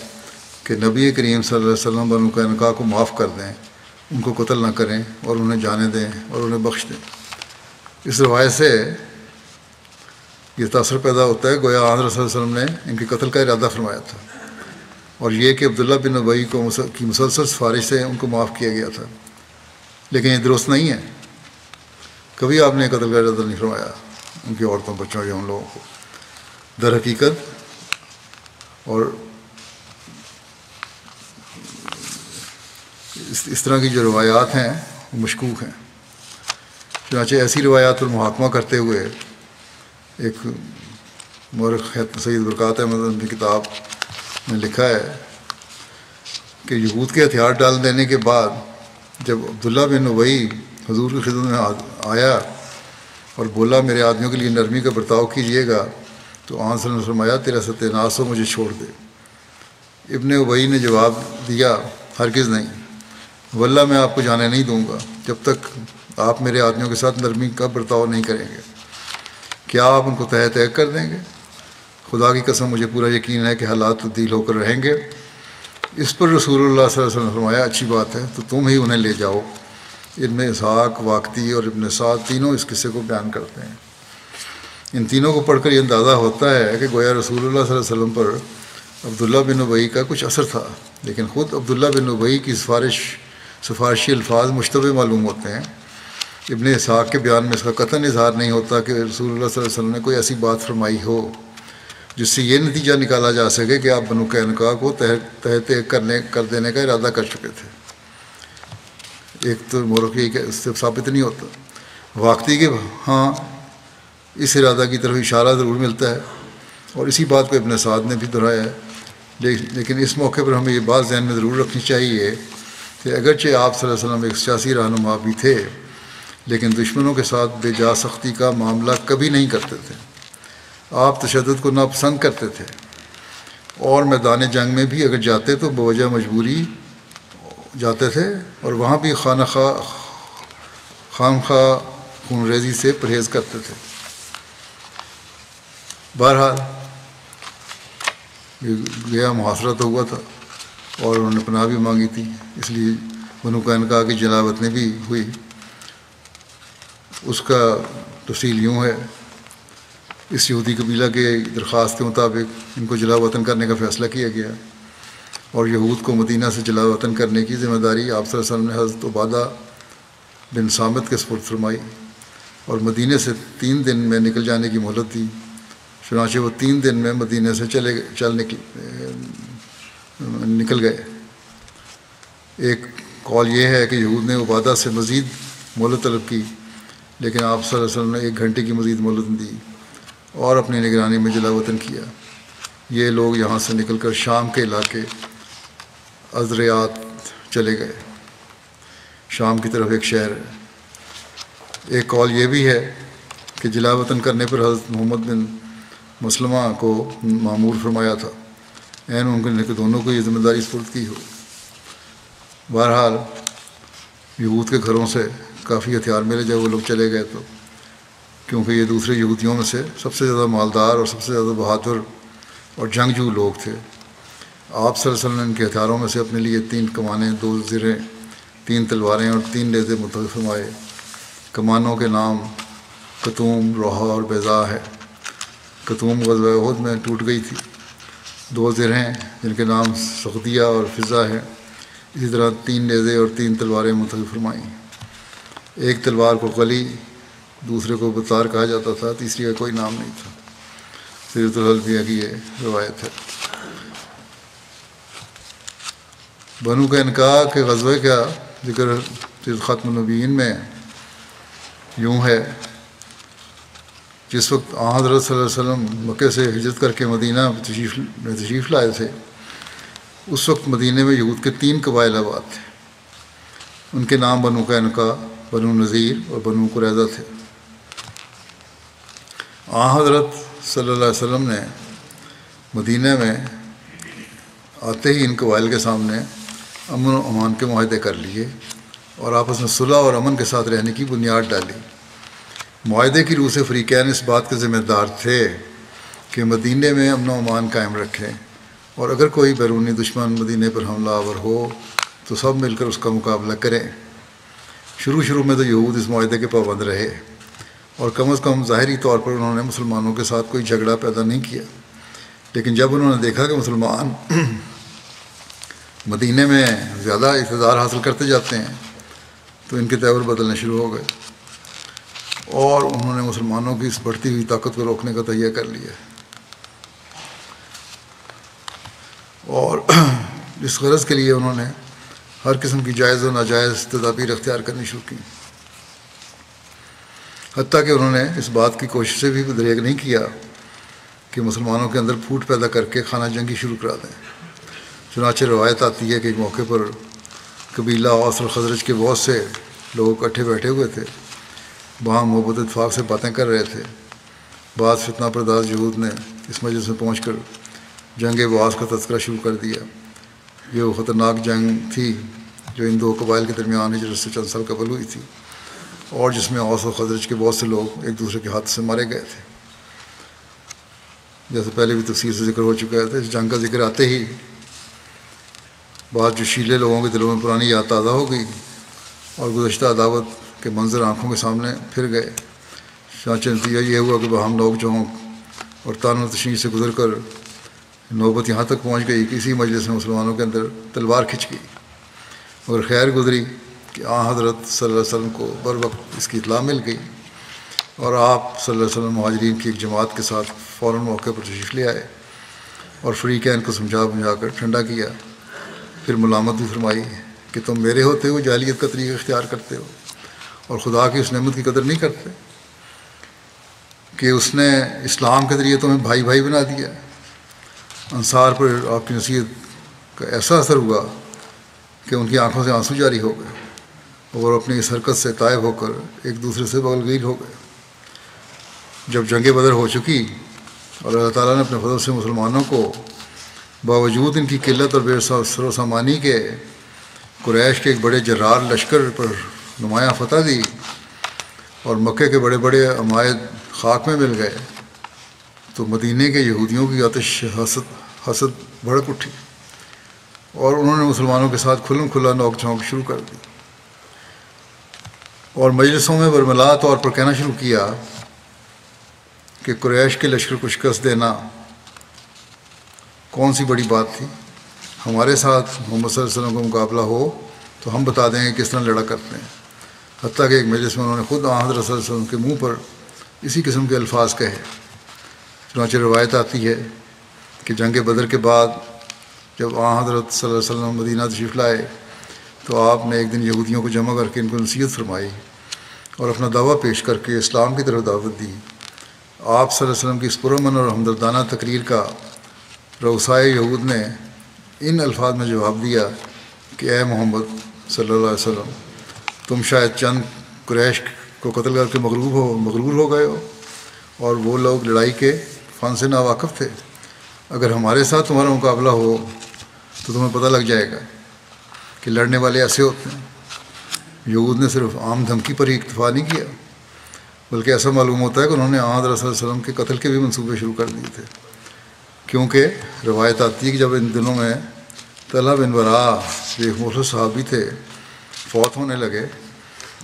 کہ نبی کریم صلی اللہ علیہ وسلم بنو قینقاع کو معاف کر دیں، ان کو قتل نہ کریں اور انہیں جانے دیں اور انہیں بخش دیں۔ اس روایت سے یہ تاثر پیدا ہوتا ہے گویا حضرت صلی اللہ علیہ وسلم نے ان کے قتل کا ارادہ فرمایا تھا، اور یہ کہ عبداللہ بن ابی کی مسلسل سفارش سے ان کو معاف کیا گیا تھا، لیکن یہ درست نہیں ہے۔ کبھی آپ نے قتل کا ارادہ نہیں فرمایا ان کی عورتوں بچوں یا ان لوگوں کو۔ در حقیقت اور اس طرح کی جو روایات ہیں وہ مشکوک ہیں۔ چنانچہ ایسی روایات پر محاکمہ کرتے ہوئے ایک مورخ سید برکات احمد کی کتاب میں لکھا ہے کہ یہود کے ہتھیار ڈال دینے کے بعد جب عبداللہ بن ابی حضور کی خدمت میں آیا اور بولا میرے آدمیوں کے لیے نرمی کا برتاؤ کیجیے گا، تو آن صلی اللہ علیہ وسلم فرمایا تیرا ستیاناس ہو، مجھے چھوڑ دے۔ ابن ابی نے جواب دیا ہرگز نہیں، واللہ میں آپ کو جانے نہیں دوں گا جب تک آپ میرے آدمیوں کے ساتھ نرمی کا برتاؤ نہیں کریں گے۔ کیا آپ ان کو تہہ تہہ کر دیں گے؟ خدا کی قسم مجھے پورا یقین ہے کہ حالات تبدیل ہو کر رہیں گے۔ اس پر رسول اللہ صلی اللہ علیہ وسلم نے فرمایا اچھی بات ہے، تو تم ہی انہیں لے جاؤ۔ ابن اسحاق، واقدی اور ابن سعد تینوں اس قصے کو بیان کرتے ہیں۔ ان تینوں کو پڑھ کر یہ اندازہ ہوتا ہے کہ گویا رسول اللہ صلی اللہ علیہ وسلم پر عبداللہ بن ابی کا کچھ اثر تھا، لیکن خود عبداللہ بن ابی کی سفارشی الفاظ مشتبہ معلوم ہوتے ہیں۔ ابن اسحاق کے بیان میں اس کا قطعاً اظہار نہیں ہوتا کہ رسول اللہ صلی اللہ علیہ وسلم نے کوئی ایسی بات فرمائی ہو جس سے یہ نتیجہ نکالا جا سکے کہ آپ بنو قینقاع کو تہہ کر دینے کا ارادہ کر چکے تھے۔ ایک تو مورخ یہ کہ اس سے ثابت نہیں ہوتا۔ واقعی کہ ہاں اس ارادہ کی طرف اشارہ ضرور ملتا ہے، اور اسی بات کو ابن سعد نے بھی دہرایا ہے، لیکن اس موقع پر ہمیں یہ بات ذہن میں ضرور رکھنی چاہیے کہ اگرچہ آپ صلی اللہ علیہ وسلم ایک سیاسی رہنما بھی تھے، لیکن دشمنوں کے ساتھ بے جا سختی کا معاملہ کبھی نہیں کرتے تھے۔ آپ تشدد کو ناپسند کرتے تھے، اور میدان جنگ میں بھی اگر جاتے تو بوجہ مجبوری جاتے تھے، اور وہاں بھی خانخواہ خون ریزی سے پرہیز کرتے تھے۔ بہرحال یہ محاصرہ تو ہوا تھا، اور انہوں نے پناہ بھی مانگی تھی، اس لیے بنو قینقاع کی جلا وطنی بھی ہوئی۔ اس کا تفصیل یوں ہے، اس یہودی قبیلہ کے درخواست کے مطابق ان کو جلا وطن کرنے کا فیصلہ کیا گیا، اور یہود کو مدینہ سے جلا وطن کرنے کی ذمہ داری آپ صلی اللہ علیہ وسلم نے حضرت عبادہ بن صامت کے سپرد فرمائی، اور مدینہ سے 3 دن میں نکل جانے کی مہلت دی۔ چنانچہ وہ 3 دن میں مدینہ سے نکل گئے۔ ایک قول یہ ہے کہ یہود نے عبادہ سے مزید مہلت طلب کی، لیکن آپ صلی اللہ علیہ وسلم نے 1 گھنٹے کی مزید مہلت دی اور اپنی نگرانی میں جلا وطن کیا۔ یہ لوگ یہاں سے نکل کر شام کے علاقے ازریات چلے گئے۔ شام کی طرف ایک شہر ہے۔ ایک قول یہ بھی ہے کہ جلا وطن کرنے پر حضرت محمد بن مسلمہ کو مامور فرمایا تھا، عین ممکن ہے کہ دونوں کو یہ ذمہ داری سپرد کی ہو۔ بہرحال یہود کے گھروں سے کافی ہتھیار ملے جب وہ لوگ چلے گئے تو، کیونکہ یہ دوسرے یہودیوں میں سے سب سے زیادہ مالدار اور سب سے زیادہ بہادر اور جنگجو لوگ تھے۔ آپ صلی اللہ علیہ وسلم نے ان کے ہتھیاروں میں سے اپنے لیے 3 کمانیں، 2 زرہیں، 3 تلواریں اور 3 نیزے منتخب فرمائے۔ کمانوں کے نام کتوم، روحا اور بیضاء ہے۔ کتوم غزوہ احد میں ٹوٹ گئی تھی۔ 2 زرہیں جن کے نام سغدیہ اور فضہ ہیں، اسی طرح 3 نیزے اور 3 تلواریں منتخب فرمائیں۔ ایک تلوار کو قلی، دوسرے کو بطار کہا جاتا تھا، تیسری کا کوئی نام نہیں تھا۔ سیرۃ الحلبیہ کی یہ روایت ہے۔ بنو قینقاع کے غزوے کا ذکر ختم النبیین میں یوں ہے، جس وقت حضرت صلی اللہ علیہ وسلم مکے سے ہجرت کر کے مدینہ میں تشریف لائے تھے، اس وقت مدینہ میں یہود کے 3 قبائل آباد تھے۔ ان کے نام بنو قینقاع، بنو نذیر اور بنو قریظہ تھے۔ حضرت صلی اللہ علیہ وسلم نے مدینہ میں آتے ہی ان قبائل کے سامنے امن و امان کے معاہدے کر لیے اور آپس میں صلح اور امن کے ساتھ رہنے کی بنیاد ڈالی۔ معاہدے کی روح سے فریقین اس بات کے ذمہ دار تھے کہ مدینہ میں امن و امان قائم رکھیں، اور اگر کوئی بیرونی دشمن مدینہ پر حملہ آور ہو تو سب مل کر اس کا مقابلہ کریں۔ شروع میں تو یہود اس معاہدے کے پابند رہے، اور کم از کم ظاہری طور پر انہوں نے مسلمانوں کے ساتھ کوئی جھگڑا پیدا نہیں کیا، لیکن جب انہوں نے دیکھا کہ مسلمان مدینہ میں زیادہ اقتدار حاصل کرتے جاتے ہیں تو ان کے تیور بدلنے شروع ہو گئے، اور انہوں نے مسلمانوں کی اس بڑھتی ہوئی طاقت کو روکنے کا تہیہ کر لیا، اور اس غرض کے لیے انہوں نے ہر قسم کی جائز و ناجائز تدابیر اختیار کرنی شروع کی، حتیٰ کہ انہوں نے اس بات کی کوشش سے بھی دریغ نہیں کیا کہ مسلمانوں کے اندر پھوٹ پیدا کر کے خانہ جنگی شروع کرا دیں۔ چنانچہ روایت آتی ہے کہ ایک موقع پر قبیلہ اوس اور خزرج کے بہت سے لوگ اکٹھے بیٹھے ہوئے تھے، وہاں محبت اتفاق سے باتیں کر رہے تھے۔ بعض فتنہ پرداز یہود نے اس مجلس میں پہنچ کر جنگ بعاث کا تذکرہ شروع کر دیا۔ یہ وہ خطرناک جنگ تھی جو ان 2 قبائل کے درمیان ہجرت سے چند سال قبل ہوئی تھی، اور جس میں اوس اور خزرج کے بہت سے لوگ ایک دوسرے کے ہاتھ سے مارے گئے تھے۔ جیسے پہلے بھی تفصیل سے ذکر ہو چکا ہے، اس جنگ کا ذکر آتے ہی بعض جوشیلے لوگوں کے دلوں میں پرانی یاد تازہ ہو گئی اور گزشتہ عداوت کے منظر آنکھوں کے سامنے پھر گئے۔ چنانچہ نتیجہ یہ ہوا کہ باہم نوک جھونک اور تان و تشنیع سے گزر کر نوبت یہاں تک پہنچ گئی کہ اسی مجلس میں مسلمانوں کے اندر تلوار کھنچ گئی، مگر خیر گزری کہ حضرت صلی اللہ علیہ وسلم کو بر وقت اس کی اطلاع مل گئی، اور آپ صلی اللہ علیہ وسلم مہاجرین کی ایک جماعت کے ساتھ فوراً موقع پر تشریف لے آئے اور فریقین کو سمجھا کر ٹھنڈا کیا۔ پھر ملامت بھی فرمائی کہ تم میرے ہوتے ہو جاہلیت کا طریقہ اختیار کرتے ہو اور خدا کی اس نعمت کی قدر نہیں کرتے کہ اس نے اسلام کے ذریعے تمہیں بھائی بھائی بنا دیا۔ انصار پر آپ کی نصیحت کا ایسا اثر ہوا کہ ان کی آنکھوں سے آنسو جاری ہو گئے اور اپنی اس حرکت سے طائب ہو کر ایک دوسرے سے بغلگیر ہو گئے۔ جب جنگ بدر ہو چکی اور اللہ تعالیٰ نے اپنے فضل سے مسلمانوں کو باوجود ان کی قلت اور بے سر و سامانی کے قریش کے ایک بڑے جرار لشکر پر نمایاں فتح دی اور مکے کے بڑے بڑے عمائد خاک میں مل گئے، تو مدینے کے یہودیوں کی آتش حسد بھڑک اٹھی اور انہوں نے مسلمانوں کے ساتھ کھلم کھلا نوک جھونک شروع کر دی اور مجلسوں میں برملا طور پر کہنا شروع کیا کہ قریش کے لشکر کو شکست دینا کون سی بڑی بات تھی، ہمارے ساتھ محمد صلی اللہ علیہ وسلم کا مقابلہ ہو تو ہم بتا دیں گے کس طرح لڑا کرتے ہیں۔ حتیٰ کہ ایک مجلس میں انہوں نے خود حضرت صلی اللہ علیہ وسلم کے منہ پر اسی قسم کے الفاظ کہے۔ چنانچہ روایت آتی ہے کہ جنگ بدر کے بعد جب حضرت صلی اللہ علیہ وسلم مدینہ تشریف لائے تو آپ نے ایک دن یہودیوں کو جمع کر کے ان کو نصیحت فرمائی اور اپنا دعویٰ پیش کر کے اسلام کی طرف دعوت دی۔ آپ صلی اللہ علیہ وسلم کی اس پرامن اور ہمدردانہ تقریر کا رؤسائے یہود نے ان الفاظ میں جواب دیا کہ اے محمد صلی اللہ علیہ وسلم، تم شاید چند قریش کو قتل کر کے مغرور ہو گئے ہو، اور وہ لوگ لڑائی کے فن سے ناواقف تھے۔ اگر ہمارے ساتھ تمہارا مقابلہ ہو تو تمہیں پتہ لگ جائے گا کہ لڑنے والے ایسے ہوتے ہیں۔ یہود نے صرف عام دھمکی پر ہی اکتفا نہیں کیا، بلکہ ایسا معلوم ہوتا ہے کہ انہوں نے حضرت صلی اللہ علیہ وسلم کے قتل کے بھی منصوبے شروع کر دیے تھے، کیونکہ روایت آتی ہے کہ جب ان دنوں میں طلحہ بن براء جو ایک مخلص صحابی تھے فوت ہونے لگے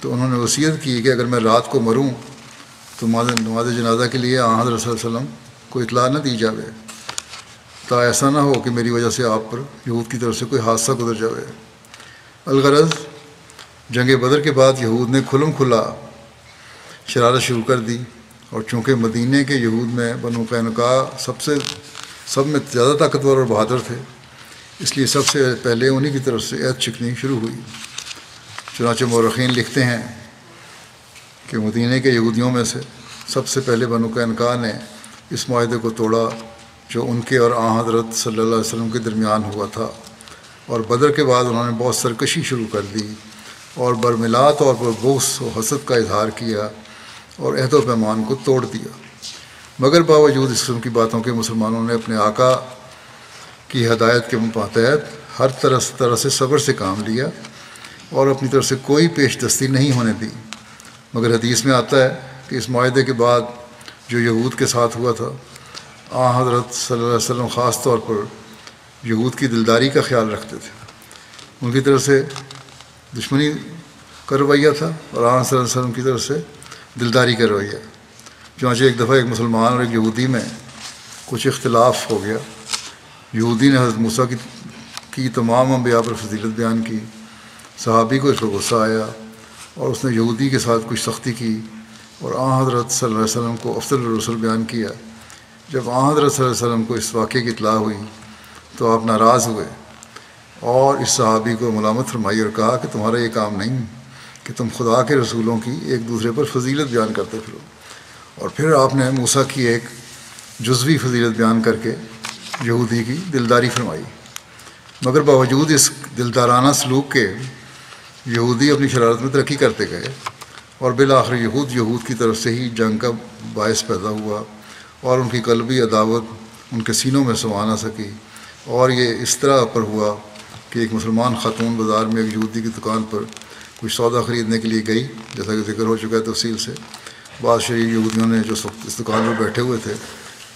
تو انہوں نے وصیت کی کہ اگر میں رات کو مروں تو نماز جنازہ کے لیے حضرت صلی اللہ علیہ وسلم کو اطلاع نہ دی جاوے، تا ایسا نہ ہو کہ میری وجہ سے آپ پر یہود کی طرف سے کوئی حادثہ گزر جاوے۔ الغرض جنگ بدر کے بعد یہود نے کھلم کھلا شرارت شروع کر دی، اور چونکہ مدینہ کے یہود میں بنو قینقاع سب میں زیادہ طاقتور اور بہادر تھے، اس لیے سب سے پہلے انہی کی طرف سے عہد چکنی شروع ہوئی۔ چنانچہ مورخین لکھتے ہیں کہ مدینہ کے یہودیوں میں سے سب سے پہلے بنو قینقاع نے اس معاہدے کو توڑا جو ان کے اور حضرت صلی اللہ علیہ وسلم کے درمیان ہوا تھا، اور بدر کے بعد انہوں نے بہت سرکشی شروع کر دی اور برملا طور پر بغض و حسد کا اظہار کیا اور عہد و پیمان کو توڑ دیا۔ مگر باوجود اس قسم کی باتوں کے مسلمانوں نے اپنے آقا کی ہدایت کے تحت ہر طرح سے صبر سے کام لیا اور اپنی طرف سے کوئی پیش دستی نہیں ہونے دی۔ مگر حدیث میں آتا ہے کہ اس معاہدے کے بعد جو یہود کے ساتھ ہوا تھا، حضرت صلی اللہ علیہ وسلم خاص طور پر یہود کی دلداری کا خیال رکھتے تھے، ان کی طرف سے دشمنی کا رویہ تھا اور صلی اللہ علیہ وسلم کی طرف سے دلداری کا رویہ۔ چنانچہ ایک دفعہ ایک مسلمان اور ایک یہودی میں کچھ اختلاف ہو گیا۔ یہودی نے حضرت موسیٰ کی تمام انبیاء پر فضیلت بیان کی، صحابی کو اس پر غصہ آیا اور اس نے یہودی کے ساتھ کچھ سختی کی اور حضرت صلی اللہ علیہ وسلم کو افضل الرسل بیان کیا۔ جب حضرت صلی اللہ علیہ وسلم کو اس واقعے کی اطلاع ہوئی تو آپ ناراض ہوئے اور اس صحابی کو ملامت فرمائی اور کہا کہ تمہارا یہ کام نہیں کہ تم خدا کے رسولوں کی ایک دوسرے پر فضیلت بیان کرتے پھرو۔ اور پھر آپ نے موسیٰ کی ایک جزوی فضیلت بیان کر کے یہودی کی دلداری فرمائی۔ مگر باوجود اس دلدارانہ سلوک کے یہودی اپنی شرارت میں ترقی کرتے گئے اور بالآخر یہود کی طرف سے ہی جنگ کا باعث پیدا ہوا اور ان کی قلبی عداوت ان کے سینوں میں سما نہ سکی۔ اور یہ اس طرح پر ہوا کہ ایک مسلمان خاتون بازار میں ایک یہودی کی دکان پر کچھ سودا خریدنے کے لیے گئی، جیسا کہ ذکر ہو چکا ہے تفصیل سے۔ بعض شریف یہودیوں نے جو اس دکان میں بیٹھے ہوئے تھے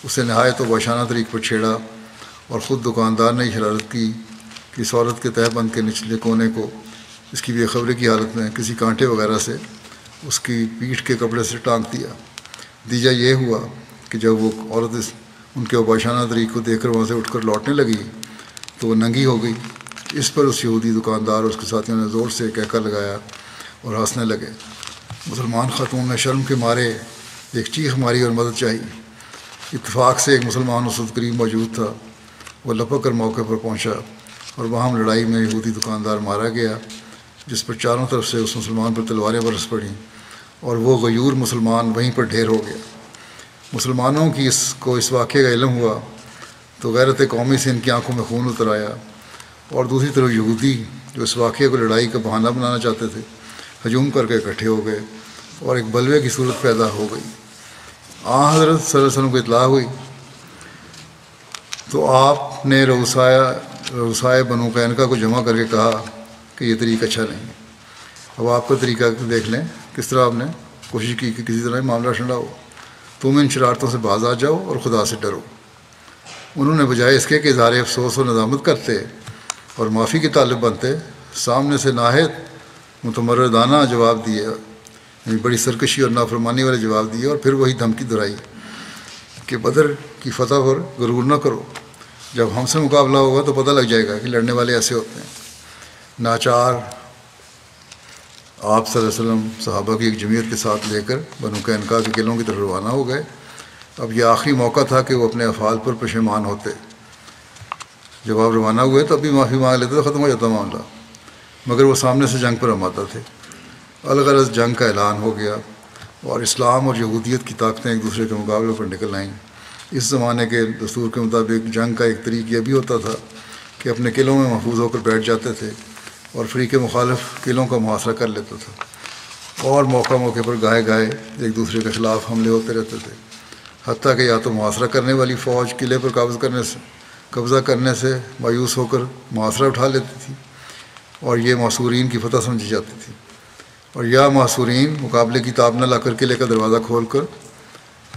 اسے نہایت و باشانہ طریق پر چھیڑا، اور خود دکاندار نے شرارت کی کہ اس عورت کے تہہ بند کے نچلے کونے کو اس کی بے خبری کی حالت میں کسی کانٹے وغیرہ سے اس کی پیٹھ کے کپڑے سے ٹانک دیا۔ نتیجہ یہ ہوا کہ جب وہ عورت ان کے باشانہ طریق کو دیکھ کر وہاں سے اٹھ کر لوٹنے لگی تو وہ ننگی ہو گئی۔ اس پر اس یہودی دکاندار اور اس کے ساتھیوں نے زور سے کہکا لگایا اور ہنسنے لگے۔ مسلمان خاتون نے شرم کے مارے ایک چیخ ماری اور مدد چاہی۔ اتفاق سے ایک مسلمان اس وقت قریب موجود تھا، وہ لپک کر موقع پر پہنچا اور وہاں لڑائی میں یہودی دکاندار مارا گیا، جس پر چاروں طرف سے اس مسلمان پر تلواریں برس پڑیں اور وہ غیور مسلمان وہیں پر ڈھیر ہو گیا۔ مسلمانوں کی اس واقعے کا علم ہوا تو غیرت قومی سے ان کی آنکھوں میں خون اتر آیا، اور دوسری طرف یہودی جو اس واقعے کو لڑائی کا بہانہ بنانا چاہتے تھے ہجوم کر کے اکٹھے ہو گئے اور ایک بلوے کی صورت پیدا ہو گئی۔ حضرت صلی اللہ علیہ وسلم کو اطلاع ہوئی تو آپ نے رؤسائے بنو قینقاع کو جمع کر کے کہا کہ یہ طریقہ اچھا نہیں ہے۔ اب آپ کا طریقہ دیکھ لیں، کس طرح آپ نے کوشش کی کہ کسی طرح معاملہ ٹھنڈا ہو۔ تم ان شرارتوں سے باز آ جاؤ اور خدا سے ڈرو۔ انہوں نے بجائے اس کے کہ اظہار افسوس و ندامت کرتے اور معافی کے طالب بنتے، سامنے سے ناہید متمردانہ جواب دیے، یعنی بڑی سرکشی اور نافرمانی والے جواب دیے، اور پھر وہی دھمکی دہرائی کہ بدر کی فتح پر غرور نہ کرو، جب ہم سے مقابلہ ہوگا تو پتہ لگ جائے گا کہ لڑنے والے ایسے ہوتے ہیں۔ ناچار آپ صلی اللہ علیہ وسلم صحابہ کی ایک جمعیت کے ساتھ لے کر بنو قینقاع کے قلعوں کی طرف روانہ ہو گئے۔ اب یہ آخری موقع تھا کہ وہ اپنے افعال پر پشیمان ہوتے۔ جب آپ روانہ ہوئے تو ابھی معافی مانگ لیتے تو ختم ہو جاتا معاملہ، مگر وہ سامنے سے جنگ پر آمادہ تھے۔ الغرض جنگ کا اعلان ہو گیا اور اسلام اور یہودیت کی طاقتیں ایک دوسرے کے مقابلے پر نکل آئیں۔ اس زمانے کے دستور کے مطابق جنگ کا ایک طریق یہ بھی ہوتا تھا کہ اپنے قلعوں میں محفوظ ہو کر بیٹھ جاتے تھے اور فریق مخالف قلعوں کا محاصرہ کر لیتا تھا، اور موقع موقع پر گاہے گاہے ایک دوسرے کے خلاف حملے ہوتے رہتے تھے، حتیٰ کہ یا تو محاصرہ کرنے والی فوج قلعے پر قبضہ کرنے سے مایوس ہو کر محاصرہ اٹھا لیتی تھی اور یہ محصورین کی فتح سمجھی جاتی تھی، اور یا محصورین مقابلے کی تاب نہ لا کر قلعے کا دروازہ کھول کر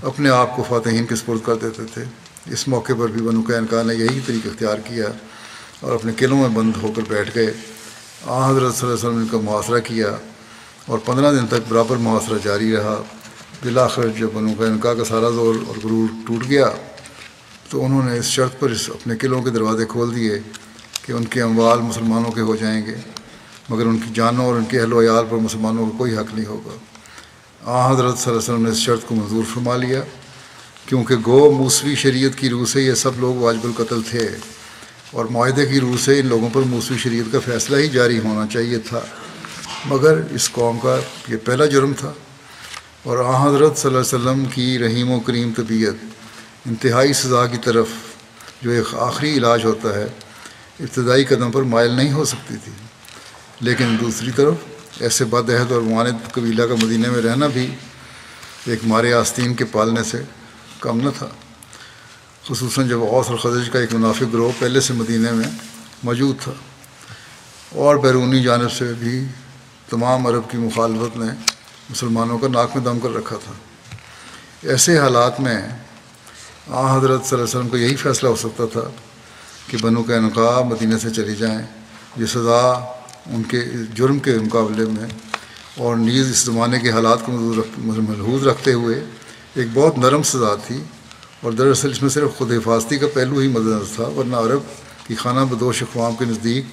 اپنے آپ کو فاتحین کے سپرد کر دیتے تھے۔ اس موقع پر بھی بنو قینقاع نے یہی طریقہ اختیار کیا اور اپنے قلعوں میں بند ہو کر بیٹھ گئے۔ حضرت صلی اللہ علیہ وسلم نے کا محاصرہ کیا اور 15 دن تک برابر محاصرہ جاری رہا۔ بالآخر جب بنو قینقاع کا سارا زور اور غرور ٹوٹ گیا تو انہوں نے اس شرط پر اپنے قلعوں کے دروازے کھول دیے کہ ان کے اموال مسلمانوں کے ہو جائیں گے، مگر ان کی جانوں اور ان کے اہل و عیال پر مسلمانوں کا کوئی حق نہیں ہوگا۔ حضرت صلی اللہ علیہ وسلم نے اس شرط کو منظور فرما لیا، کیونکہ گو موسوی شریعت کی روح سے یہ سب لوگ واجب القتل تھے، اور معاہدے کی روح سے ان لوگوں پر موسوی شریعت کا فیصلہ ہی جاری ہونا چاہیے تھا، مگر اس قوم کا یہ پہلا جرم تھا۔ اور حضرت صلی اللہ علیہ وسلم کی رحیم و کریم طبیعت انتہائی سزا کی طرف، جو ایک آخری علاج ہوتا ہے، ابتدائی قدم پر مائل نہیں ہو سکتی تھی، لیکن دوسری طرف ایسے بد عہد اور معاند قبیلہ کا مدینہ میں رہنا بھی ایک مارے آستین کے پالنے سے کم نہ تھا، خصوصاً جب اوس اور خزرج کا ایک منافق گروہ پہلے سے مدینہ میں موجود تھا، اور بیرونی جانب سے بھی تمام عرب کی مخالفت نے مسلمانوں کا ناک میں دم کر رکھا تھا۔ ایسے حالات میں حضرت صلی اللہ علیہ وسلم کو یہی فیصلہ ہو سکتا تھا کہ بنو قینقاع مدینہ سے چلی جائیں۔ یہ سزا ان کے جرم کے مقابلے میں اور نیز اس زمانے کے حالات کو ملحوظ رکھتے ہوئے ایک بہت نرم سزا تھی، اور دراصل اس میں صرف خود حفاظتی کا پہلو ہی مد نظر تھا، ورنہ عرب کی خانہ بدوش اقوام کے نزدیک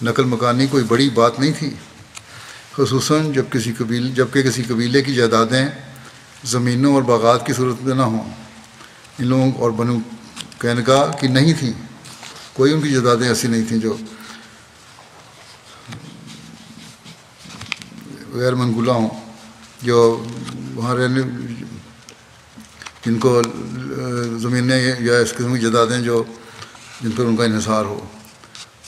نقل مکانی کوئی بڑی بات نہیں تھی، خصوصاً جبکہ کسی قبیلے کی جائیدادیں زمینوں اور باغات کی صورت میں نہ ہوں۔ ان لوگوں اور بنو قینقاع کی نہیں تھیں، کوئی ان کی جائیدادیں ایسی نہیں تھیں جو غیر منقولہ ہوں، جو وہاں رہنے جن کو زمینیں یا اس قسم کی جائیدادیں جن پر ان کا انحصار ہو،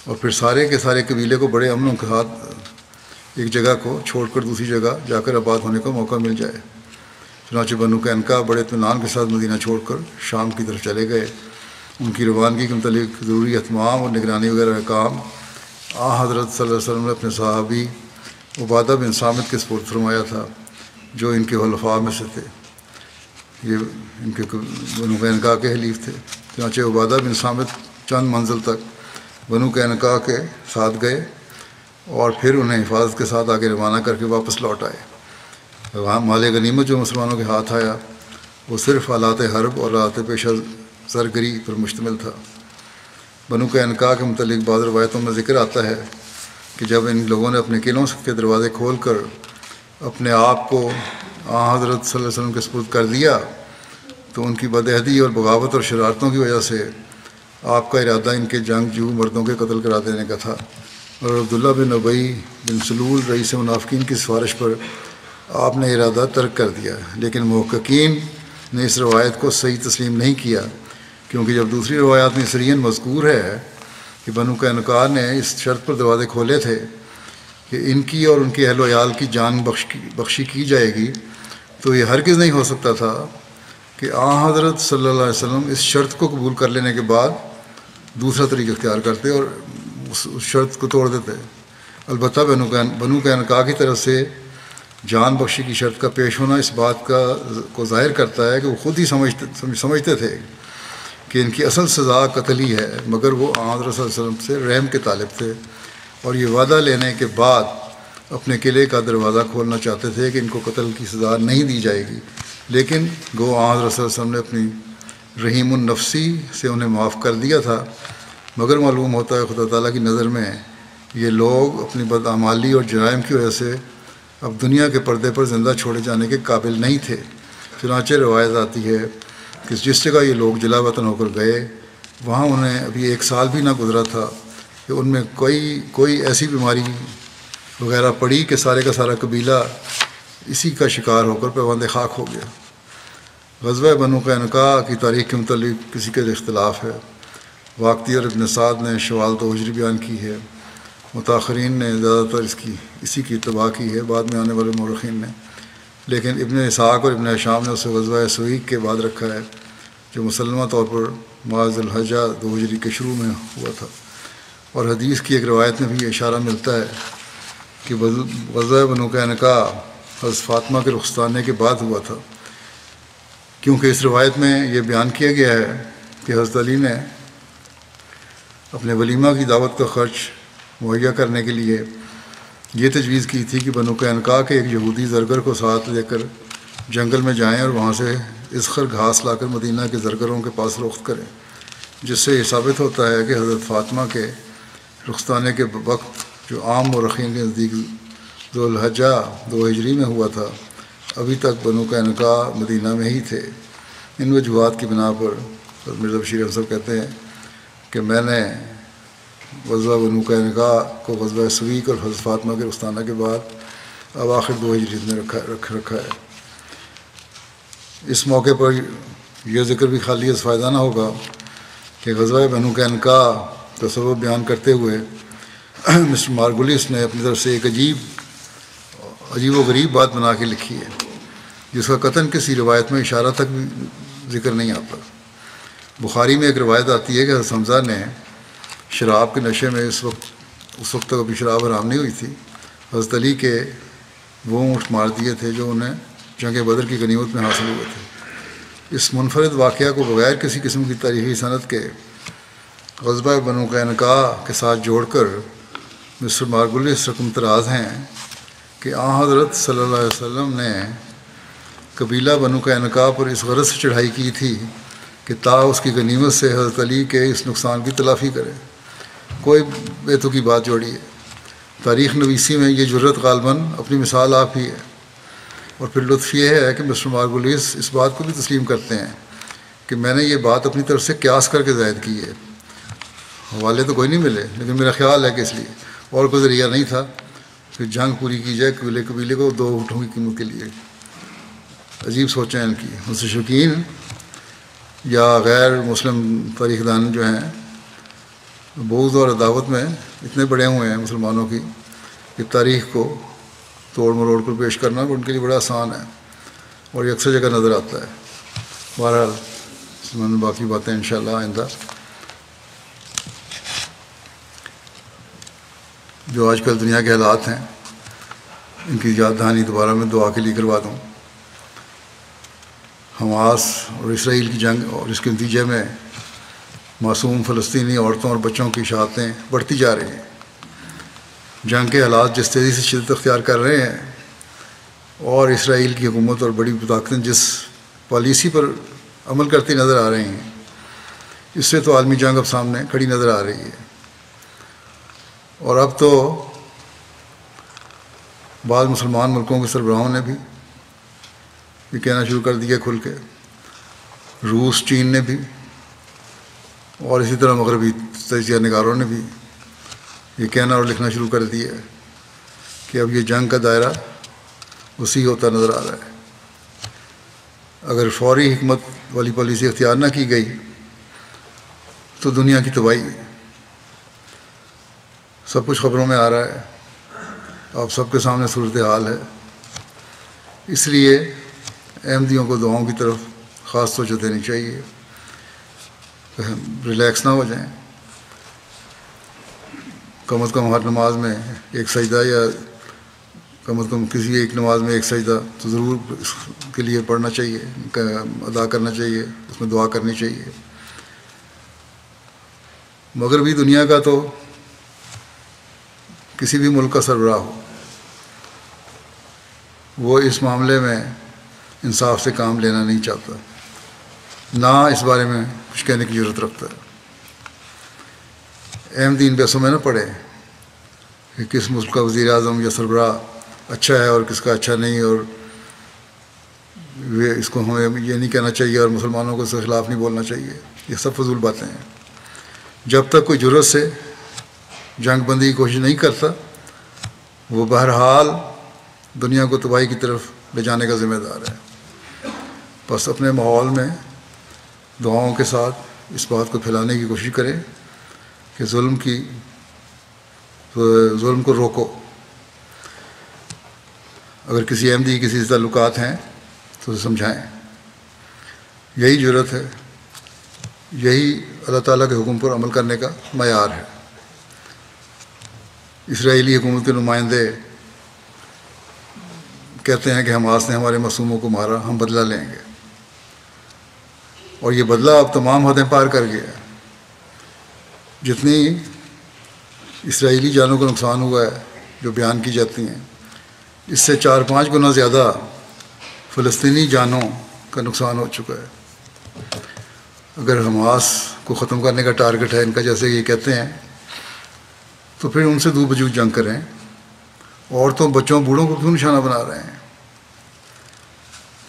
اور پھر سارے کے سارے قبیلے کو بڑے امن کے ساتھ ایک جگہ کو چھوڑ کر دوسری جگہ جا کر آباد ہونے کا موقع مل جائے۔ چنانچہ بنو قینقاع بڑے اطمینان کے ساتھ مدینہ چھوڑ کر شام کی طرف چلے گئے۔ ان کی روانگی کے متعلق ضروری اہتمام اور نگرانی وغیرہ کا کام حضرت صلی اللہ علیہ وسلم نے اپنے صحابی عبادہ بن صامت کے سپرد فرمایا تھا، جو ان کے خلفاء میں سے تھے، یہ ان کے بنو قینقاع کے حلیف تھے۔ چنانچہ عبادہ بن صامت چند منزل تک بنو قینقاع کے ساتھ گئے اور پھر انہیں حفاظت کے ساتھ آگے روانہ کر کے واپس لوٹ آئے۔ مال غنیمت جو مسلمانوں کے ہاتھ آیا وہ صرف آلات حرب اور آلات پیشہ زرگری پر مشتمل تھا۔ بنو قینقاع کے متعلق بعض روایتوں میں ذکر آتا ہے کہ جب ان لوگوں نے اپنے قلعوں کے دروازے کھول کر اپنے آپ کو حضرت صلی اللہ علیہ وسلم کے سپرد کر دیا تو ان کی بدعہدی اور بغاوت اور شرارتوں کی وجہ سے آپ کا ارادہ ان کے جنگجو مردوں کے قتل کرا دینے کا تھا، اور عبداللہ بن ابی بن سلول رئیس منافقین کی سفارش پر آپ نے ارادہ ترک کر دیا۔ لیکن محققین نے اس روایت کو صحیح تسلیم نہیں کیا، کیونکہ جب دوسری روایات میں سرین مذکور ہے کہ بنو قینقاع نے اس شرط پر دروازے کھولے تھے کہ ان کی اور ان کے اہل و عیال کی جان بخشی کی جائے گی، تو یہ ہرگز نہیں ہو سکتا تھا کہ حضرت صلی اللہ علیہ وسلم اس شرط کو قبول کر لینے کے بعد دوسرا طریقہ اختیار کرتے اور اس شرط کو توڑ دیتے۔ البتہ بنو قینقاع کی طرف سے جان بخشی کی شرط کا پیش ہونا اس بات کو ظاہر کرتا ہے کہ وہ خود ہی سمجھتے تھے کہ ان کی اصل سزا قتل ہی ہے، مگر وہ حضرت صلی اللہ علیہ وسلم سے رحم کے طالب تھے اور یہ وعدہ لینے کے بعد اپنے قلعے کا دروازہ کھولنا چاہتے تھے کہ ان کو قتل کی سزا نہیں دی جائے گی، لیکن گو حضرت صلی اللہ علیہ وسلم نے اپنی رحیم النفسی سے انہیں معاف کر دیا تھا، مگر معلوم ہوتا ہے خدا تعالیٰ کی نظر میں یہ لوگ اپنی بدعمالی اور جرائم کی وجہ سے اب دنیا کے پردے پر زندہ چھوڑے جانے کے قابل نہیں تھے۔ چنانچہ روایت آتی ہے کہ جس جگہ یہ لوگ جلا وطن ہو کر گئے وہاں انہیں ابھی 1 سال بھی نہ گزرا تھا کہ ان میں کوئی ایسی بیماری وغیرہ پڑی کہ سارے کا سارا قبیلہ اسی کا شکار ہو کر پیوند خاک ہو گیا۔ غزوہ بنو قینقاع کی تاریخ کے متعلق کسی کے اختلاف ہے۔ واقعی اور ابن سعد نے شوال 2 ہجری بیان کی ہے، متاخرین نے زیادہ تر اسی کی اتباع کی ہے، بعد میں آنے والے مورخین نے، لیکن ابن اسحاق اور ابن ہشام نے اسے غزوہ سویق کے بعد رکھا ہے، جو مسلمہ طور پر ماہ ذی الحجہ 2 ہجری کے شروع میں ہوا تھا۔ اور حدیث کی ایک روایت میں بھی یہ اشارہ ملتا ہے کہ غزوہ بنو قینقاع حضرت فاطمہ کے رخصتانے کے بعد ہوا تھا، کیونکہ اس روایت میں یہ بیان کیا گیا ہے کہ حضرت علی نے اپنے ولیمہ کی دعوت کا خرچ مہیا کرنے کے لیے یہ تجویز کی تھی کہ بنو قینقاع کے ایک یہودی زرگر کو ساتھ لے کر جنگل میں جائیں اور وہاں سے اسخر گھاس لا کر مدینہ کے زرگروں کے پاس فروخت کریں، جس سے یہ ثابت ہوتا ہے کہ حضرت فاطمہ کے رخصتانے کے وقت جو عام مورخین کے نزدیک ذو الحجہ 2 ہجری میں ہوا تھا، ابھی تک بنو قینقاع مدینہ میں ہی تھے۔ ان وجوہات کی بنا پر مرزا بشیر احمد صاحب کہتے ہیں کہ میں نے غزوہ بنو قینقاع کو غزوہ سویق اور حضرت فاطمہ کے رخصتانہ کے بعد اب آخر 2 ہجری میں رکھا ہے۔ اس موقع پر یہ ذکر بھی خالی از فائدہ نہ ہوگا کہ غزوہ بنو قینقاع کا سبب بیان کرتے ہوئے مسٹر مارگولیس نے اپنی طرف سے ایک عجیب و غریب بات بنا کے لکھی ہے، جس کا قطعاً کسی روایت میں اشارہ تک بھی ذکر نہیں آتا۔ بخاری میں ایک روایت آتی ہے کہ حضرت حمزہ نے شراب کے نشے میں اس وقت تک ابھی شراب حرام نہیں ہوئی تھی، حضرت علی کے وہ اونٹ مار دیے تھے جو انہیں جنگ بدر کی غنیمت میں حاصل ہوئے تھے۔ اس منفرد واقعہ کو بغیر کسی قسم کی تاریخی سند کے غزوہ بنو قینقاع کے ساتھ جوڑ کر مسٹر مارگولیس رقم تراز ہیں کہ حضرت صلی اللہ علیہ وسلم نے قبیلہ بنو قینقاع پر اس غرض سے چڑھائی کی تھی کہ تا اس کی غنیمت سے حضرت علی کے اس نقصان کی تلافی کرے۔ کوئی بیتو کی بات جوڑی ہے۔ تاریخ نویسی میں یہ جرت غالباً اپنی مثال آپ ہی ہے، اور پھر لطف یہ ہے کہ مسٹر مارگولیس اس بات کو بھی تسلیم کرتے ہیں کہ میں نے یہ بات اپنی طرف سے قیاس کر کے زائد کی ہے۔ حوالے تو کوئی نہیں ملے، لیکن میرا خیال ہے کہ اس لیے اور کوئی ذریعہ نہیں تھا کہ جنگ پوری کی جائے قبیلے کو 2 اونٹوں کی قیمت کے لیے۔ عجیب سوچیں ان کی۔ مستشرقین یا غیر مسلم تاریخ دان جو ہیں بغض اور عداوت میں اتنے بڑے ہوئے ہیں مسلمانوں کی کہ تاریخ کو توڑ مروڑ کر پیش کرنا ان کے لیے بڑا آسان ہے، اور یہ اکثر جگہ نظر آتا ہے۔ بہرحال باقی باتیں انشاءاللہ آئندہ۔ جو آج کل دنیا کے حالات ہیں ان کی یاد دہانی دوبارہ میں دعا کے لیے کروا دوں۔ حماس اور اسرائیل کی جنگ اور اس کے نتیجے میں معصوم فلسطینی عورتوں اور بچوں کی شہادتیں بڑھتی جا رہی ہیں۔ جنگ کے حالات جس تیزی سے شدت اختیار کر رہے ہیں اور اسرائیل کی حکومت اور بڑی طاقتیں جس پالیسی پر عمل کرتی نظر آ رہی ہیں، اس سے تو عالمی جنگ اب سامنے کھڑی نظر آ رہی ہے۔ اور اب تو بعض مسلمان ملکوں کے سربراہوں نے بھی یہ کہنا شروع کر دیا کھل کے، روس، چین نے بھی، اور اسی طرح مغربی تجزیہ نگاروں نے بھی یہ کہنا اور لکھنا شروع کر دیا ہے کہ اب یہ جنگ کا دائرہ وسیع ہوتا نظر آ رہا ہے۔ اگر فوری حکمت والی پالیسی اختیار نہ کی گئی تو دنیا کی تباہی ہے۔ سب کچھ خبروں میں آ رہا ہے، آپ سب کے سامنے صورتحال ہے۔ اس لیے احمدیوں کو دعاؤں کی طرف خاص توجہ دینی چاہیے، ریلیکس نہ ہو جائیں، کم از کم ہر نماز میں ایک سجدہ یا کم از کم کسی ایک نماز میں ایک سجدہ تو ضرور اس کے لیے پڑھنا چاہیے، ادا کرنا چاہیے، اس میں دعا کرنی چاہیے۔ مغربی دنیا کا تو کسی بھی ملک کا سربراہ ہو، وہ اس معاملے میں انصاف سے کام لینا نہیں چاہتا، نہ اس بارے میں کچھ کہنے کی ضرورت رکھتا ہے۔ اہم دین پیسوں میں نہ پڑے کہ کس ملک کا وزیر اعظم یا سربراہ اچھا ہے اور کس کا اچھا نہیں، اور اس کو ہمیں یہ نہیں کہنا چاہیے اور مسلمانوں کو اس کے خلاف نہیں بولنا چاہیے، یہ سب فضول باتیں ہیں۔ جب تک کوئی جرأت سے جنگ بندی کی کوشش نہیں کرتا، وہ بہرحال دنیا کو تباہی کی طرف لے جانے کا ذمہ دار ہے۔ بس اپنے ماحول میں دعاؤں کے ساتھ اس بات کو پھیلانے کی کوشش کریں کہ ظلم کو روکو۔ اگر کسی احمدی کسی سے تعلقات ہیں تو اسے سمجھائیں۔ یہی جرأت ہے، یہی اللہ تعالیٰ کے حکم پر عمل کرنے کا معیار ہے۔ اسرائیلی حکومت کے نمائندے کہتے ہیں کہ حماس نے ہمارے معصوموں کو مارا، ہم بدلہ لیں گے، اور یہ بدلہ اب تمام حدیں پار کر گیا ہے۔ جتنی اسرائیلی جانوں کو نقصان ہوا ہے جو بیان کی جاتی ہیں، اس سے 4-5 گنا زیادہ فلسطینی جانوں کا نقصان ہو چکا ہے۔ اگر حماس کو ختم کرنے کا ٹارگٹ ہے ان کا، جیسے یہ کہتے ہیں، تو پھر ان سے دو وجود جنگ کریں۔ عورتوں، بچوں، بوڑھوں کو کیوں نشانہ بنا رہے ہیں؟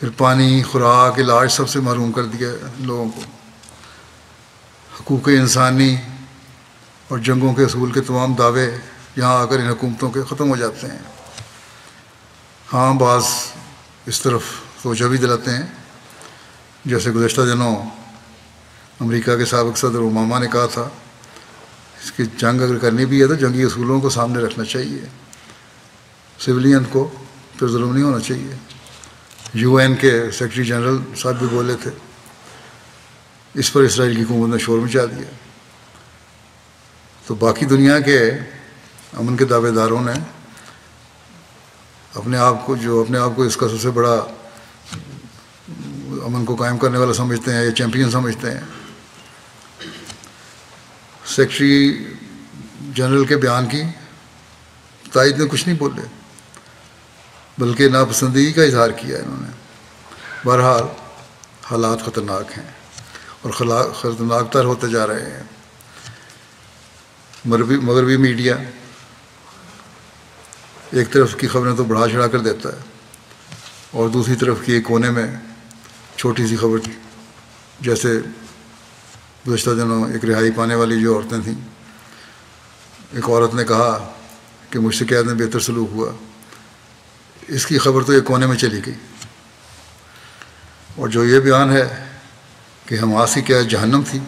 پھر پانی، خوراک، علاج سب سے محروم کر دیا لوگوں کو۔ حقوق انسانی اور جنگوں کے اصول کے تمام دعوے یہاں آ کر ان حکومتوں کے ختم ہو جاتے ہیں۔ ہاں، بعض اس طرف توجہ بھی دلاتے ہیں، جیسے گزشتہ دنوں امریکہ کے سابق صدر اوباما نے کہا تھا اس کی جنگ اگر کرنی بھی ہے تو جنگی اصولوں کو سامنے رکھنا چاہیے، سویلین کو پھر ظلم نہیں ہونا چاہیے۔ UN کے سیکرٹری جنرل صاحب بھی بولے تھے، اس پر اسرائیل کی حکومت نے شور مچا دیا۔ تو باقی دنیا کے امن کے دعوے داروں نے اپنے آپ کو اس کا سب سے بڑا امن کو قائم کرنے والا سمجھتے ہیں، یا چیمپئن سمجھتے ہیں۔ سیکرٹری جنرل کے بیان کی تائید میں کچھ نہیں بولے، بلکہ ناپسندگی کا اظہار کیا انہوں نے۔ بہرحال حالات خطرناک ہیں اور خطرناک تر ہوتے جا رہے ہیں۔ مغربی میڈیا ایک طرف کی خبریں تو بڑھا چڑھا کر دیتا ہے، اور دوسری طرف کی ایک کونے میں چھوٹی سی خبر، جیسے گزشتہ دنوں ایک رہائی پانے والی جو عورتیں تھیں، ایک عورت نے کہا کہ مجھ سے قید میں بہتر سلوک ہوا، اس کی خبر تو ایک کونے میں چلی گئی۔ اور جو یہ بیان ہے کہ حماس کی قید جہنم تھی،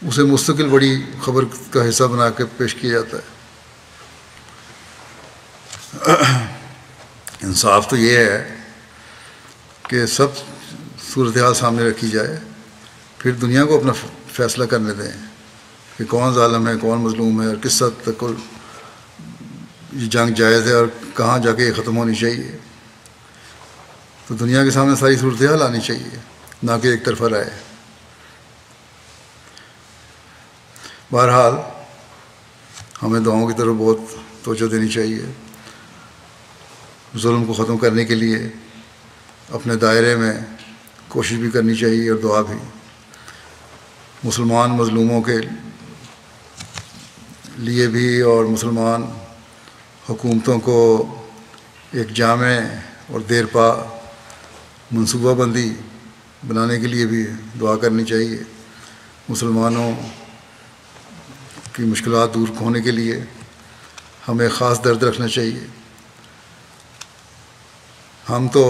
اسے مستقل بڑی خبر کا حصہ بنا کے پیش کیا جاتا ہے۔ انصاف تو یہ ہے کہ سب صورتحال سامنے رکھی جائے، پھر دنیا کو اپنا فیصلہ کرنے دیں کہ کون ظالم ہے، کون مظلوم ہے، اور کس حد تک یہ جنگ جائز ہے اور کہاں جا کے یہ ختم ہونی چاہیے۔ تو دنیا کے سامنے ساری صورتحال آنی چاہیے، نہ کہ ایک طرفہ رائے۔ بہرحال ہمیں دعاؤں کی طرف بہت توجہ دینی چاہیے۔ ظلم کو ختم کرنے کے لیے اپنے دائرے میں کوشش بھی کرنی چاہیے اور دعا بھی۔ مسلمان مظلوموں کے لیے بھی اور مسلمان حکومتوں کو ایک جامع اور دیرپا منصوبہ بندی بنانے کے لیے بھی دعا کرنی چاہیے۔ مسلمانوں کی مشکلات دور ہونے کے لیے ہمیں خاص درد رکھنا چاہیے۔ ہم تو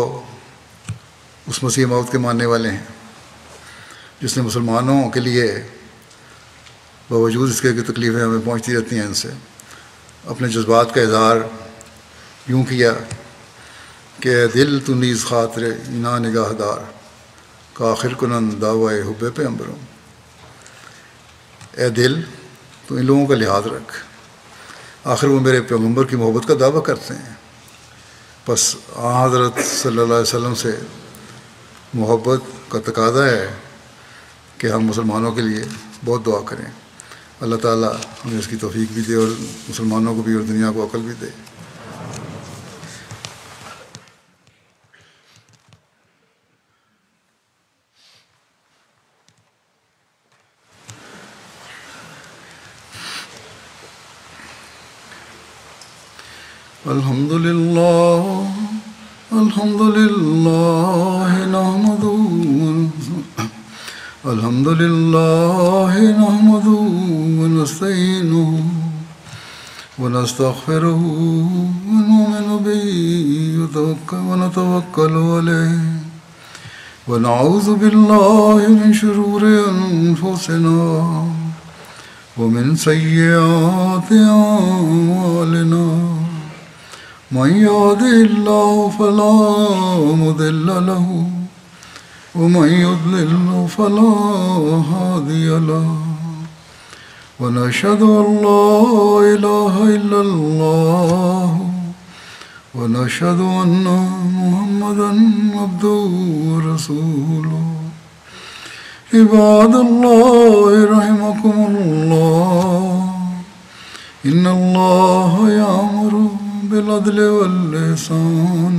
اس مسیح موعود کے ماننے والے ہیں جس نے مسلمانوں کے لیے باوجود اس کے کہ تکلیفیں ہمیں پہنچتی رہتی ہیں ان سے، اپنے جذبات کا اظہار یوں کیا کہ اے دل تو نیز خاطر اینا نگاہ دار کا آخر کنن دعوی حب پیغمبروں۔ اے دل تو ان لوگوں کا لحاظ رکھ، آخر وہ میرے پیغمبر کی محبت کا دعویٰ کرتے ہیں۔ بس حضرت صلی اللہ علیہ وسلم سے محبت کا تقاضا ہے کہ ہم مسلمانوں کے لیے بہت دعا کریں. اللہ تعالیٰ ہمیں اس کی توفیق بھی دے اور مسلمانوں کو بھی اور دنیا کو عقل بھی دے. الحمد لله نحمده ونستعينه ونستغفره ونؤمن به ونتوكل عليه ونعوذ بالله من شرور أنفسنا ومن سيئات أعمالنا. من يهده الله فلا مضل له ومن يضلل فلا هادي له. ونشهد أن لا إله إلا الله ونشهد أن محمدا عبده ورسوله. عباد الله رحمكم الله إن الله يأمر بالعدل والإحسان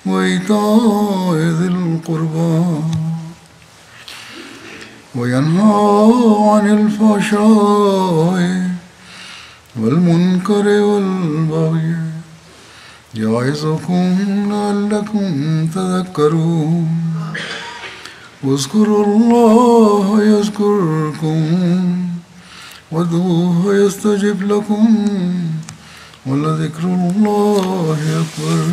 وإيتاء ذي القربى وينهى عن الفحشاء والمنكر والبغي يعظكم لعلكم تذكرون. اذكروا الله يذكركم وادعوه يستجب لكم ولذكر الله أكبر.